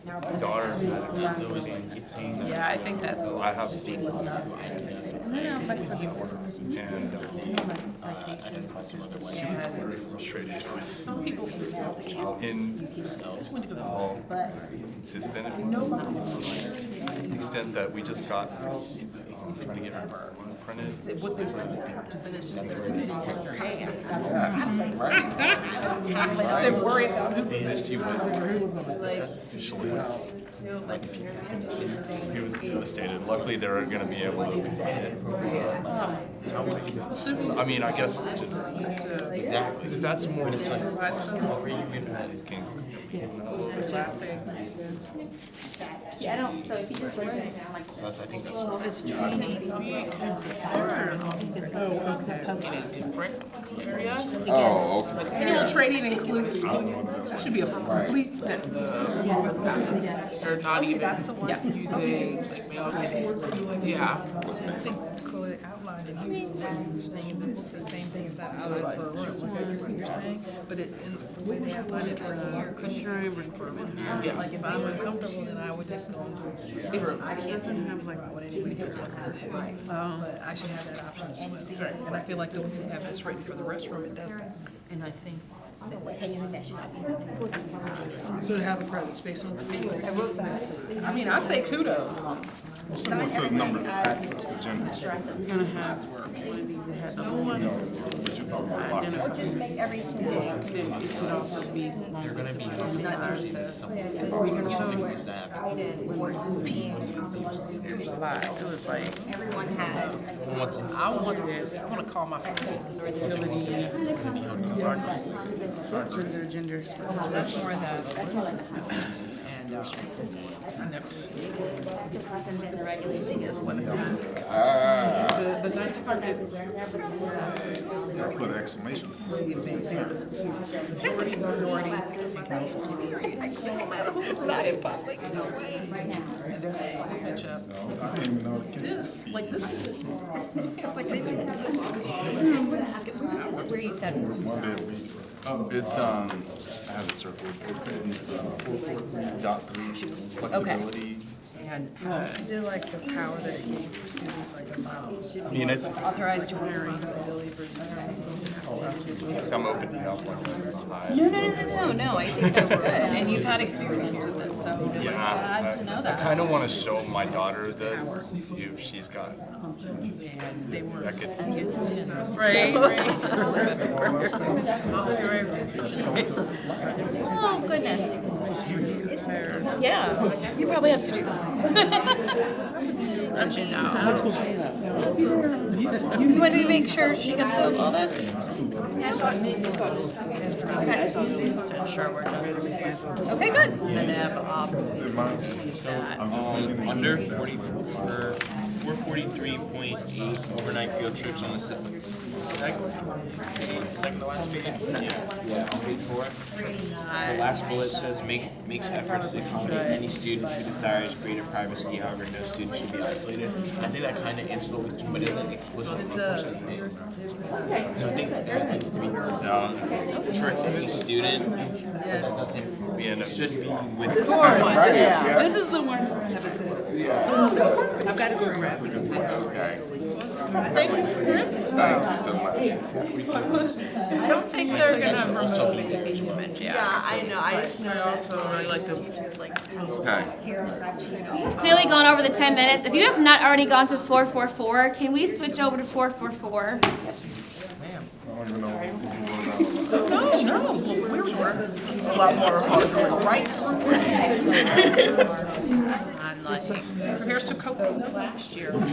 my daughter had a capability in saying that. Yeah, I think that's. I have to and she was very frustrated with Some people can sell the kids. in how consistent it was. To the extent that we just got trying to get her printed. What they want to finish. They're worried about who. And she went officially, like, he was devastated. Luckily, they're gonna be able to extend it. I mean, I guess just, exactly, that's more, it's like, what were you getting at is king. Yeah, I don't, so if you just learn it, I'm like. That's, I think that's. In a different area. Oh, okay. Annual training includes, that should be a complete sentence. Or not even using like male fitting. Yeah. Clearly outlined and he was saying the same thing as that outlined for what you're saying, but it, in the way they outlined it for like if I'm uncomfortable, then I would just go into I can't sometimes like what anybody else wants to do, but I should have that option as well. And I feel like the way we have this written for the restroom, it does that. And I think. Should have a private space on the table. I mean, I say kudos. similar to the number of actors, the genders. You're gonna have one of these that had no one. But you talk about a lot. Just make everything. It should also be. You're gonna be There's a lot, so it's like. Everyone had. I want to call my friends. Their gender expression. That's more that. And, The regulation is what. Ah. the it's started. Yeah, put an exclamation. Not in public, no way. Good job. I didn't even know the kids. This, like this. Where you said, One day a week. It's, I have it circled. It's, 4.3 flexibility. And I do like the power that it gave the students, like about. I mean, it's, authorized to wear. I'm open to help. No, I think they're good, and you've had experience with it, so. Yeah, Glad to know I that. kind of want to show my daughter this, if she's got. That could, Right. Oh, goodness. Yeah, you probably have to do that. Don't you know? You want to make sure she gets all this? To ensure we're just. Okay, good. And have Under 443.8 overnight field trips on the second to last page. Yeah, on page 4. The last bullet says makes efforts to accommodate any student who desires greater privacy. However, no student should be isolated. I think that kind of answers what but isn't explicitly. So I think that needs to be for any student. That doesn't. yeah, no, Should be with. This is the one I never said. I've got to go grab it. Thank you so much. I don't think they're gonna remove engagement, Yeah, I know. I just know also really like the Okay. Clearly gone over the 10 minutes. If you have not already gone to 444, can we switch over to 444? I don't even know what you No, we were sure. A lot more right through. on like, Here's to Coco's note last year. Even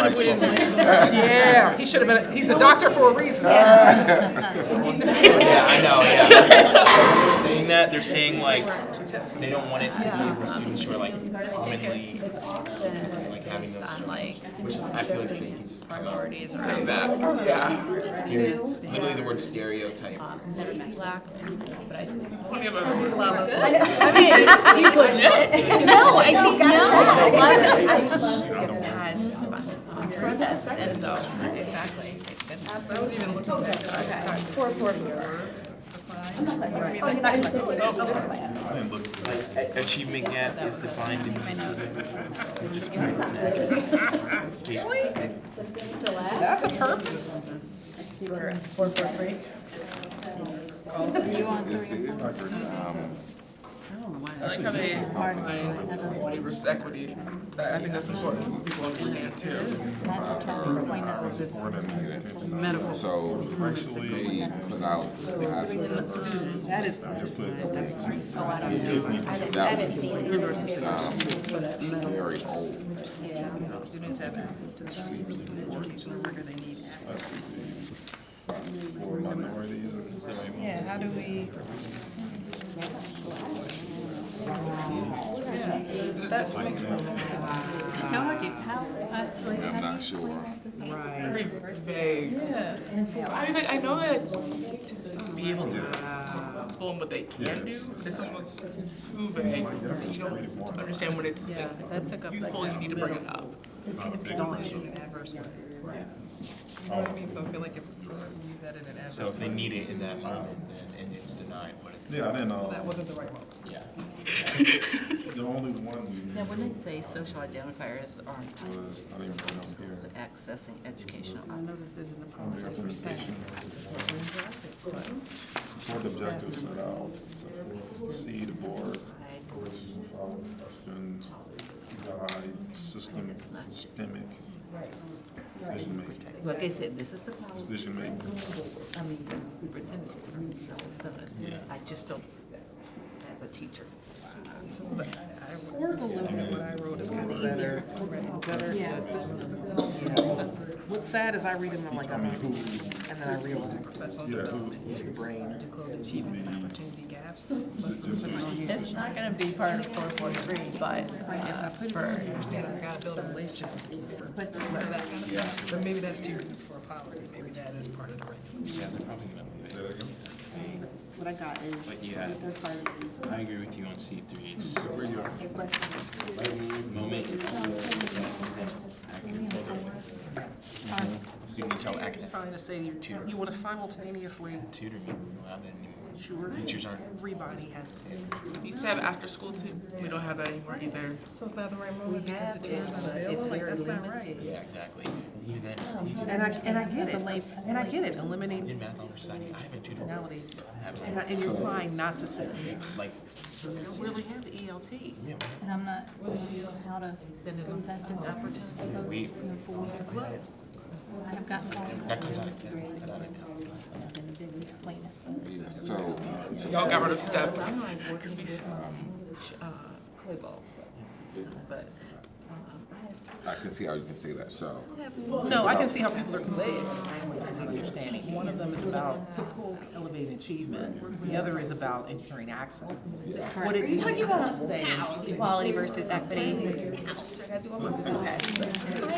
if we didn't. Yeah, he should have been, he's a doctor for a reason. Yeah, I know, yeah. Saying that, they're saying like, they don't want it to be the students who are like commonly, like having those on struggles, like which I feel like they use priorities Say around that. Yeah. literally the word stereotype. black, but I think. Plenty of other words. He's legit. No, I think, no, I love it. Has purpose, and so, exactly. I was even looking at that. Sorry. 444. I didn't look. Achievement gap is defined in. That's a purpose. 443. You want Is three? the I like how they define equality versus equity. I think that's important for people to understand too. Medical. So they put out the That is. just put. that was very old. Students have access to the educational record they need. For minorities. Yeah, how do we? That's makes more sense to me. I told you, how, like, I'm not sure. Very vague. Yeah. I mean, like, I know that to be able to explain what they can do, it's almost too vague. So you don't understand when it's Yeah, that's a good useful, you need to bring it up. Don't issue an adverse one. You know what I mean? So I feel like if someone use that in an adverse. So if they need it in that moment, then it's denied, but if Yeah, I didn't know. That wasn't the right one. yeah. The only one we Now, when they say social identifiers aren't was, I didn't even put it up here. accessing educational, I know this isn't a policy for staff. Support objectives set out. C, the board, follow questions, guide, systemic decision making. like they said, this is the policy. Decision making. I mean, superintendent. So I just don't have a teacher. Four's a little bit what I wrote is kind of better. Yeah. What's sad is I read them, I'm like, and then I realize professional development in your brain to close achievement and opportunity gaps. It's not gonna be part of 443, but If I put it in understanding, I gotta build a relationship with the kid first. But that kind of stuff, but maybe that's too for a policy, maybe that is part of the regulation. Yeah, they're probably gonna move it. What I got is. But yeah, I agree with you on C3. It's moment. Students tell academic Trying to say you want to simultaneously. tutoring, we don't have that anymore. Sure. Teachers aren't. Everybody has to. We used to have after school too. We don't have that anymore either. So it's not the right moment because the teacher's not available, like, that's not right. Yeah, exactly. Even then, And I get it. And I get it. Eliminate in math on reciting, I haven't tutored. personality. Have And you're fine not to say. like, We don't really have the ELT. yeah, And I'm not really sure how to present the opportunity. we, I have gotten all that comes out of calculus. explain it. So, Y'all got rid of step. Cause we, Play ball. But, I can see how you can say that, so. No, I can see how people are led. One of them is about elevating achievement. The other is about ensuring access. What Are did you talking about say? equality versus equity? I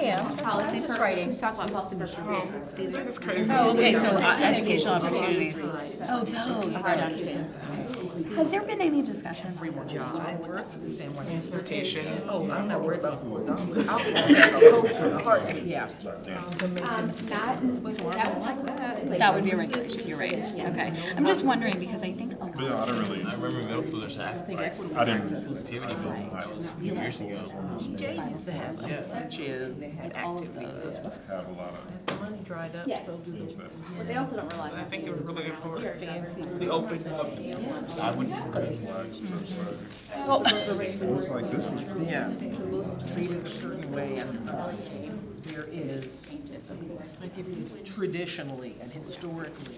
am. Policy Just for, writing. who's talking about policy for? that's crazy. Oh, okay, so educational opportunities. Oh, those. Hard to understand. Has there been any discussion? Transportation. Oh, I'm not worried about who Yeah. That would be a regulation, you're right. Okay. I'm just wondering because I think a lot. Yeah, I don't really, I remember middle schoolers had like I didn't, activity building, that was a few years ago. EJ used to have some Yeah. lunches and activities. have a lot of As the money dried up, so do those the. that. But they also don't realize. I think it was really important. We opened up. I wouldn't. Well, It was like this was. yeah. Treated a certain way and thus there is traditionally and historically.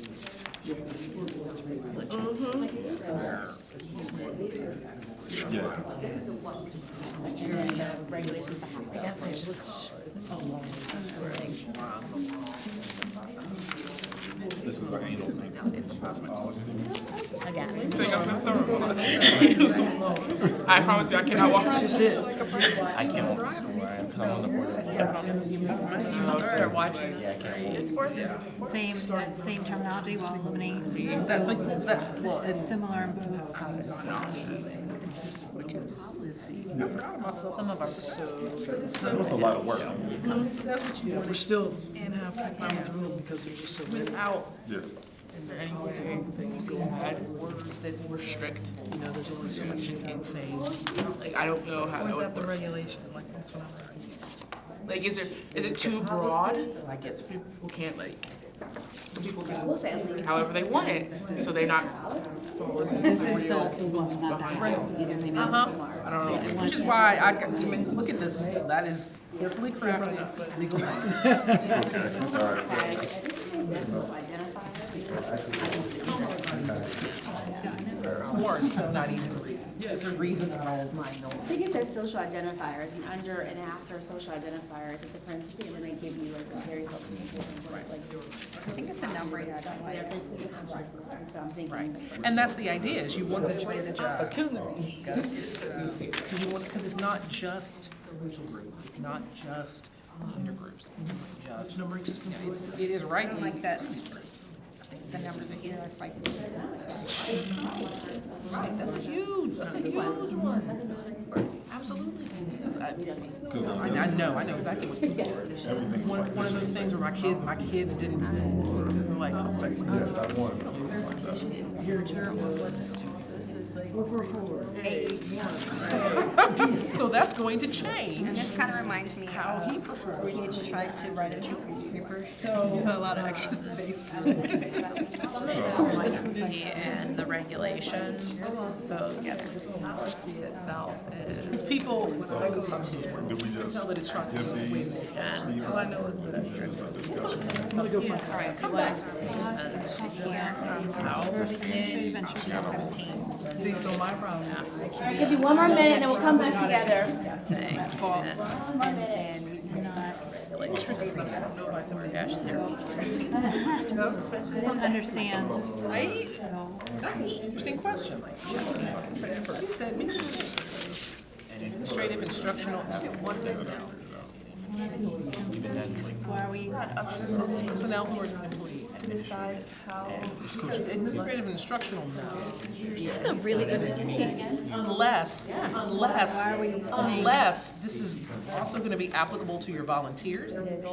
Yeah. This is like Again. I promise you, I cannot walk. I can't walk to school where I am because I'm on the board. I'll start watching. Yeah, I can't walk. It's worth it. Same terminology while eliminating Well, is similar. some of our. That was a lot of work. We're still in how people move because they're just so Without Yeah. Is there any way that you could add words that were strict? You know, there's only so much you can say. Like, I don't know how that Or is would that the work. regulation? Like, that's what I'm writing. Like, is it too broad? Like, it's, people can't like, some people can however they want it, so they're not. This is the one, not that one. I don't know, which is why I mean, look at this, that is carefully crafted legal Or so not easy to read. There's a reason I don't mind I those. think it says social identifiers, and under and after social identifiers, it's a parenthesis, and then they give you like a very helpful like. I think it's the numbering I don't like. So I'm thinking. And that's the idea, is you want to play the job. Because it's not just regional groups, it's not just intergroups, it's not just. Numbering system. It is right like that. The numbers are here, it's like. Right, that's a huge one. Absolutely. I know exactly what you're doing. One of those things where my kids didn't, like, so that's going to change. And this kind of reminds me How he performs. we need to try to write a paper. You had a lot of extra space. And the regulation, so yeah, the policy itself is. People, Did we just tell that it's trying to. give these feedback. All I know is that Just a discussion. All right, you want to see, so my problem. I'll give you one more minute, and then we'll come back together. Saying, I didn't understand. Right? That's an interesting question. He said administrative instructional, one minute now. Why are we? Personnel who are not employees. Decide how. Because administrative instructional, no. That's a really good point. Unless this is also gonna be applicable to your volunteers. Because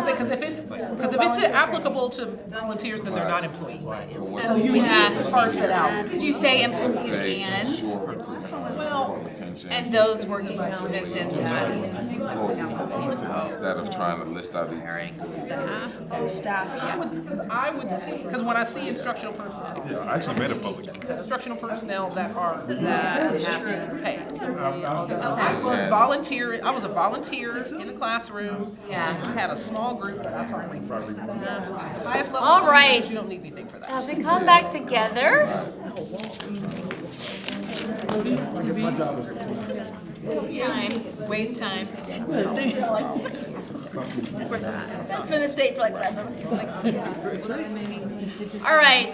if it's applicable to volunteers, then they're not employees. So you have to parse it out. Could you say employees and those working students in that? Instead of trying to list out each. Staff. I would see, because when I see instructional personnel, Yeah, I actually made a public. instructional personnel that are paid. I was a volunteer in the classroom. Yeah. I had a small group that I taught. Highest level. All right. students, you don't need anything for that. As we come back together. Wait time. That's been the state for like that. All right,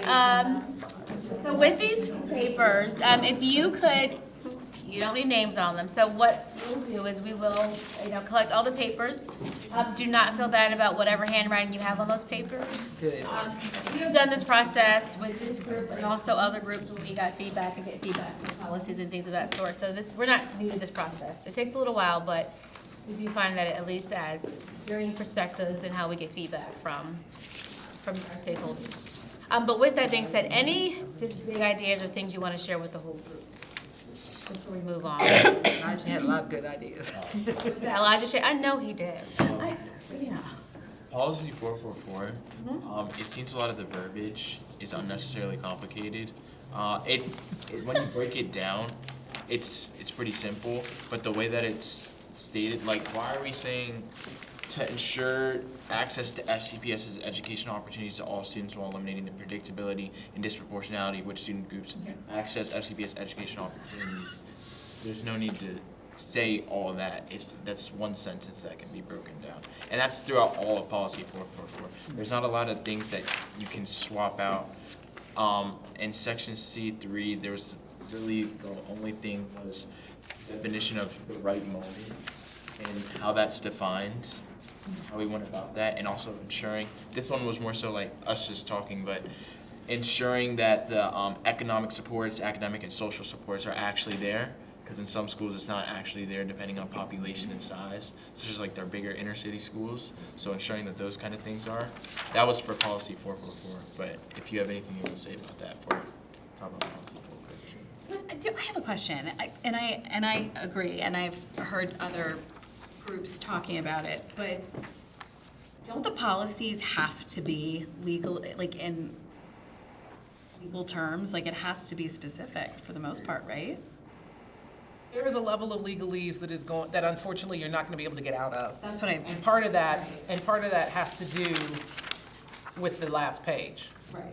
so with these papers, if you could, you don't need names on them, so what we'll do is we will, collect all the papers. Do not feel bad about whatever handwriting you have on those papers. Good. We have done this process with this group and also other groups when we got feedback and get feedback from policies and things of that sort. So we're not new to this process. It takes a little while, but we do find that it at least adds varying perspectives and how we get feedback from our stakeholders. But with that being said, any just big ideas or things you want to share with the whole group before we move on? Elijah had a lot of good ideas. Did Elijah share? I know he did. Yeah. Policy 444, it seems a lot of the verbiage is unnecessarily complicated. When you break it down, it's pretty simple, but the way that it's stated, like, why are we saying to ensure access to FCPS's educational opportunities to all students while eliminating the predictability and disproportionality of which student groups access FCPS educational opportunities? There's no need to say all that. That's one sentence that can be broken down. And that's throughout all of policy 444. There's not a lot of things that you can swap out. In section C3, there was really the only thing was definition of the right moment and how that's defined, how we went about that, and also ensuring, this one was more so like us just talking, but ensuring that the economic supports, academic and social supports are actually there, because in some schools it's not actually there depending on population and size, such as like their bigger inner city schools, so ensuring that those kind of things are. That was for policy 444, but if you have anything you want to say about that for top of policy 444. I have a question, and I agree, and I've heard other groups talking about it, but don't the policies have to be legal, like in legal terms? Like it has to be specific for the most part, right? There is a level of legalese that is that unfortunately you're not going to be able to get out of. That's what I. And part of that has to do with the last page. Right.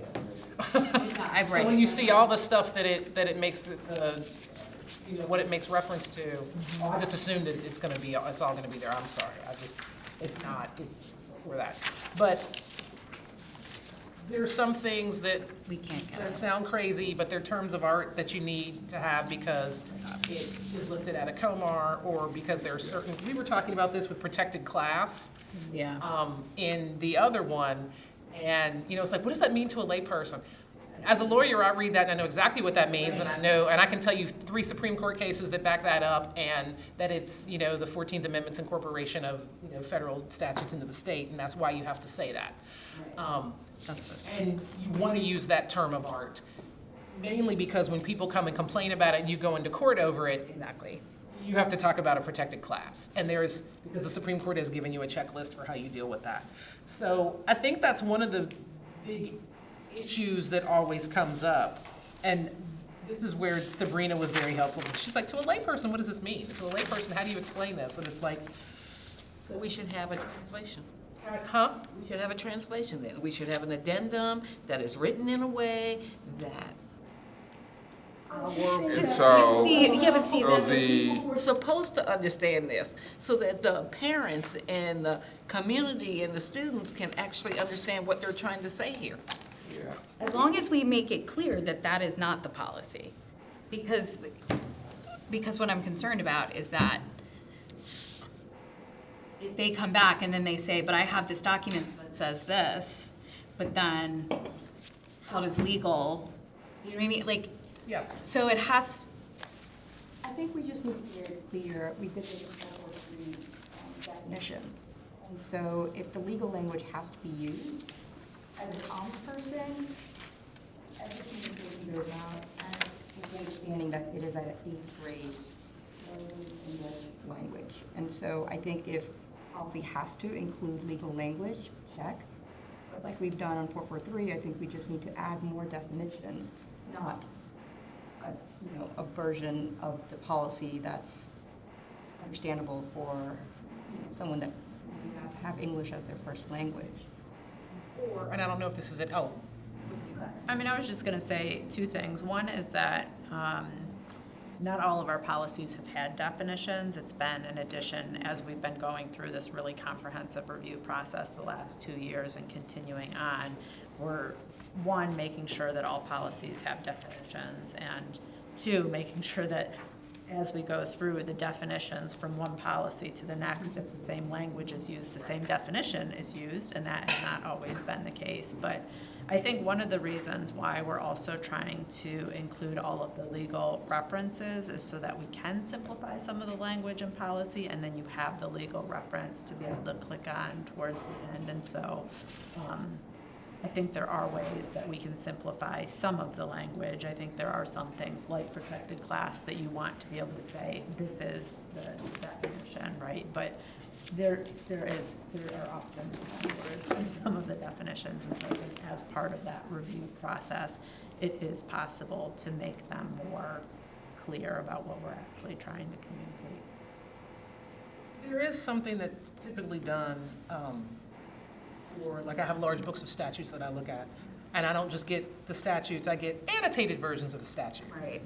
I've read. So when you see all the stuff that it makes, what it makes reference to, I just assumed that it's all going to be there. I'm sorry. It's not. It's before that. But there are some things that we can't get. That sound crazy, but they're terms of art that you need to have because it is looked at a COMAR, or because there are certain. We were talking about this with protected class. Yeah. In the other one. And, it's like, what does that mean to a layperson? As a lawyer, I read that and I know exactly what that means, and I can tell you 3 Supreme Court cases that back that up, and that it's, the 14th Amendment's incorporation of, federal statutes into the state, and that's why you have to say that. And you want to use that term of art, mainly because when people come and complain about it and you go into court over it, exactly, you have to talk about a protected class. And because the Supreme Court has given you a checklist for how you deal with that. So I think that's one of the big issues that always comes up. And this is where Sabrina was very helpful. She's like, to a layperson, what does this mean? To a layperson, how do you explain this? And it's like, So we should have a translation. huh? We should have a translation then. We should have an addendum that is written in a way that And so, we're supposed to understand this, so that the parents and the community and the students can actually understand what they're trying to say here. As long as we make it clear that that is not the policy. Because what I'm concerned about is that if they come back and then they say, but I have this document that says this, but then how does legal, you know what I mean? Like, Yeah. so it has, I think we just need to be very clear, we did this in 443 definitions. And so if the legal language has to be used, as a comms person, everything that goes out, and with understanding that it is at an 8th grade English language. And so I think if policy has to include legal language, check. But like we've done on 443, I think we just need to add more definitions, not a version of the policy that's understandable for someone that may not have English as their first language. Or, and I don't know if this is it, oh, I mean, I was just gonna say two things. One is that not all of our policies have had definitions. It's been an addition as we've been going through this really comprehensive review process the last 2 years and continuing on. We're, one, making sure that all policies have definitions, and two, making sure that as we go through the definitions from one policy to the next, if the same language is used, the same definition is used, and that has not always been the case. But I think one of the reasons why we're also trying to include all of the legal references is so that we can simplify some of the language and policy, and then you have the legal reference to be able to click on towards the end. And so I think there are ways that we can simplify some of the language. I think there are some things like protected class that you want to be able to say, this is the definition, right? But there are often words in some of the definitions, and so I think as part of that review process, it is possible to make them more clear about what we're actually trying to communicate. there is something that's typically done, for, like I have large books of statutes that I look at, and I don't just get the statutes, I get annotated versions of the statute. right.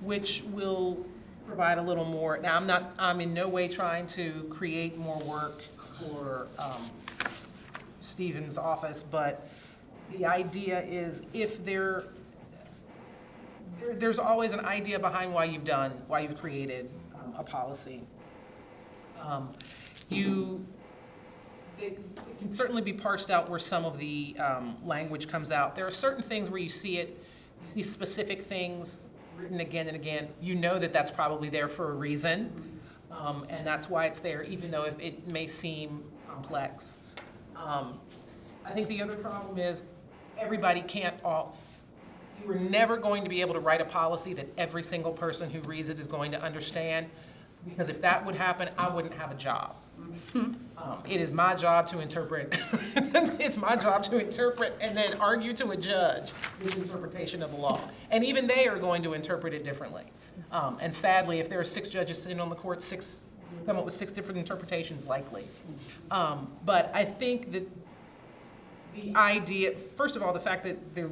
Which will provide a little more, now I'm in no way trying to create more work for Stephen's office, but the idea is if there's always an idea behind why you've created a policy. It can certainly be parsed out where some of the language comes out. There are certain things where you see specific things written again and again. You know that that's probably there for a reason, and that's why it's there, even though it may seem complex. I think the other problem is everybody can't you are never going to be able to write a policy that every single person who reads it is going to understand, because if that would happen, I wouldn't have a job. It is my job to interpret. It's my job to interpret and then argue to a judge his interpretation of the law. And even they are going to interpret it differently. And sadly, if there are 6 judges sitting on the court, come up with 6 different interpretations likely. But I think that the idea, first of all, the fact that they're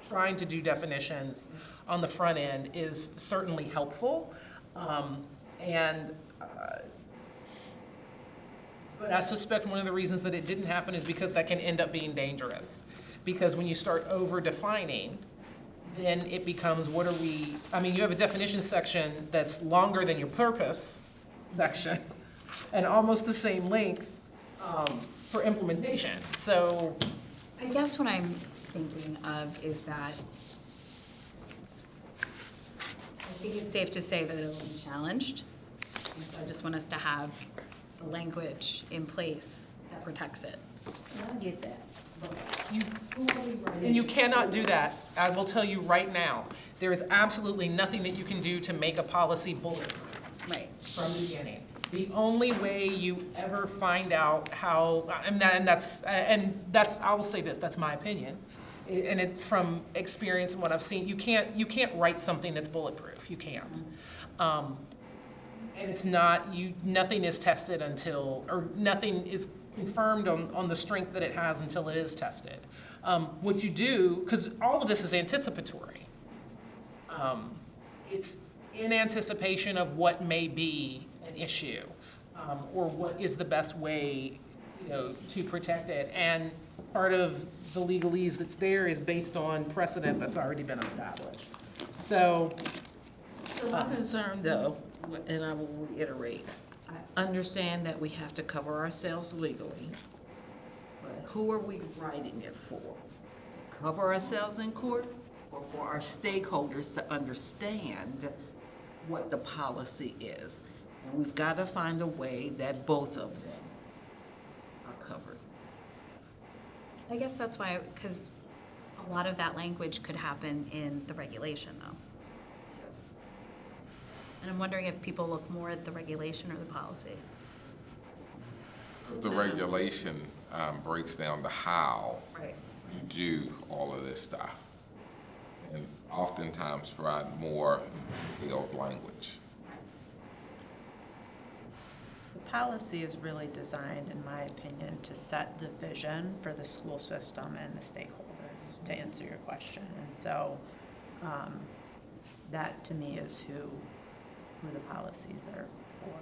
trying to do definitions on the front end is certainly helpful. But I suspect one of the reasons that it didn't happen is because that can end up being dangerous. Because when you start over-defining, then it becomes, you have a definition section that's longer than your purpose section, and almost the same length for implementation. So I guess what I'm thinking of is that I think it's safe to say that it'll be challenged. And so I just want us to have the language in place that protects it. I get that. And you cannot do that. I will tell you right now, there is absolutely nothing that you can do to make a policy bulletproof. Right. From the beginning. The only way you ever find out how, I will say this, that's my opinion, And it, from experience and what I've seen, you can't write something that's bulletproof. You can't. And it's not, nothing is tested until, or nothing is confirmed on the strength that it has until it is tested. What you do, because all of this is anticipatory. It's in anticipation of what may be an issue, or what is the best way, to protect it. And part of the legalese that's there is based on precedent that's already been established. So. My concern though, and I will reiterate, I understand that we have to cover ourselves legally, but who are we writing it for? Cover ourselves in court, or for our stakeholders to understand what the policy is? And we've got to find a way that both of them are covered. I guess that's why, because a lot of that language could happen in the regulation though. And I'm wondering if people look more at the regulation or the policy. The regulation breaks down the how Right. you do all of this stuff, and oftentimes provide more detailed language. The policy is really designed, in my opinion, to set the vision for the school system and the stakeholders, to answer your question. And so that to me is who the policies are for.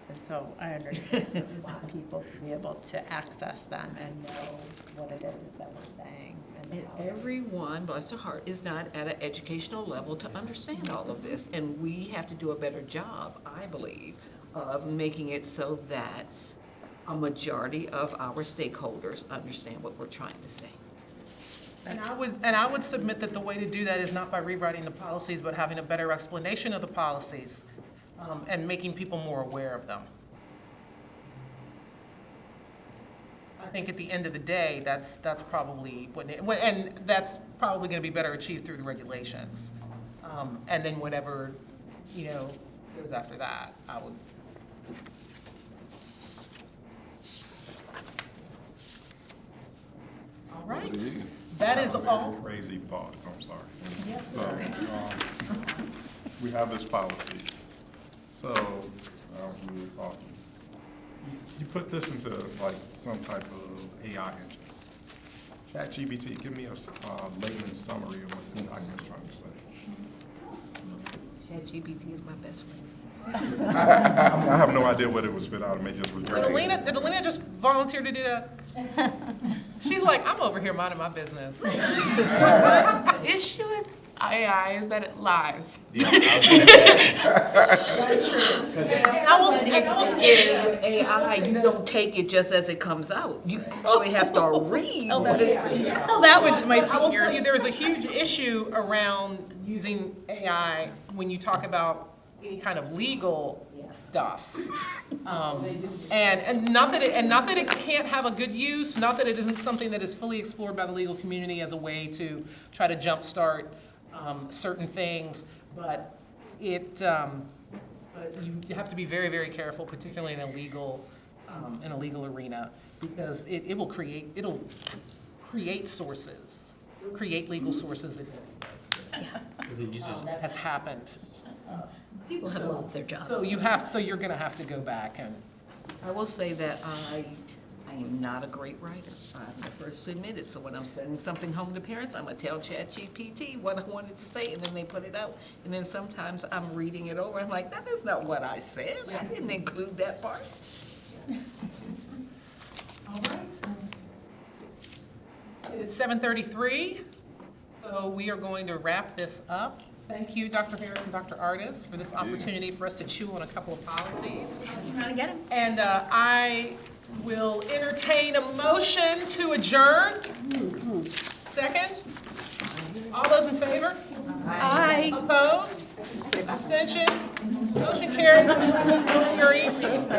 And so I understand that we want people to be able to access them and know what it is that we're saying. And everyone, bless their heart, is not at an educational level to understand all of this. And we have to do a better job, I believe, of making it so that a majority of our stakeholders understand what we're trying to say. And I would submit that the way to do that is not by rewriting the policies, but having a better explanation of the policies, and making people more aware of them. I think at the end of the day, that's probably and that's probably going to be better achieved through the regulations, and then whatever goes after that, I would. All right. That is all. Crazy thought, I'm sorry. Yes, So, we have this policy. So, we were talking. You put this into like some type of AI engine. ChatGPT, give me a layman's summary of what the document's trying to say. ChatGPT is my best friend. I have no idea what it would spit out. It may just regurgitate. Did Alina just volunteer to do that? She's like, I'm over here minding my business. The issue with AI is that it lies. That's true. Is AI, you don't take it just as it comes out. You actually have to read what it is. Tell that one to my I will tell seniors. you, there is a huge issue around using AI when you talk about any kind of legal stuff. And not that it can't have a good use, not that it isn't something that is fully explored by the legal community as a way to try to jumpstart certain things, but but you have to be very, very careful, particularly in a legal arena, because it'll create sources, it'll create legal sources that don't exist. That has happened. People have lost their jobs. So you're gonna have to go back and. I will say that I am not a great writer. I'm the first to admit it. So when I'm sending something home to parents, I'm gonna tell ChatGPT what I wanted to say, and then they put it out. And then sometimes I'm reading it over, and I'm like, that is not what I said. I didn't include that part. All right. It is 7:33, so we are going to wrap this up. Thank you, Dr. Harris and Dr. Artis, for this opportunity for us to chew on a couple of policies. Trying to get him. And I will entertain a motion to adjourn. Second? All those in favor? Aye. Opposed? Abstentions? Motion carried. Enjoy your evening.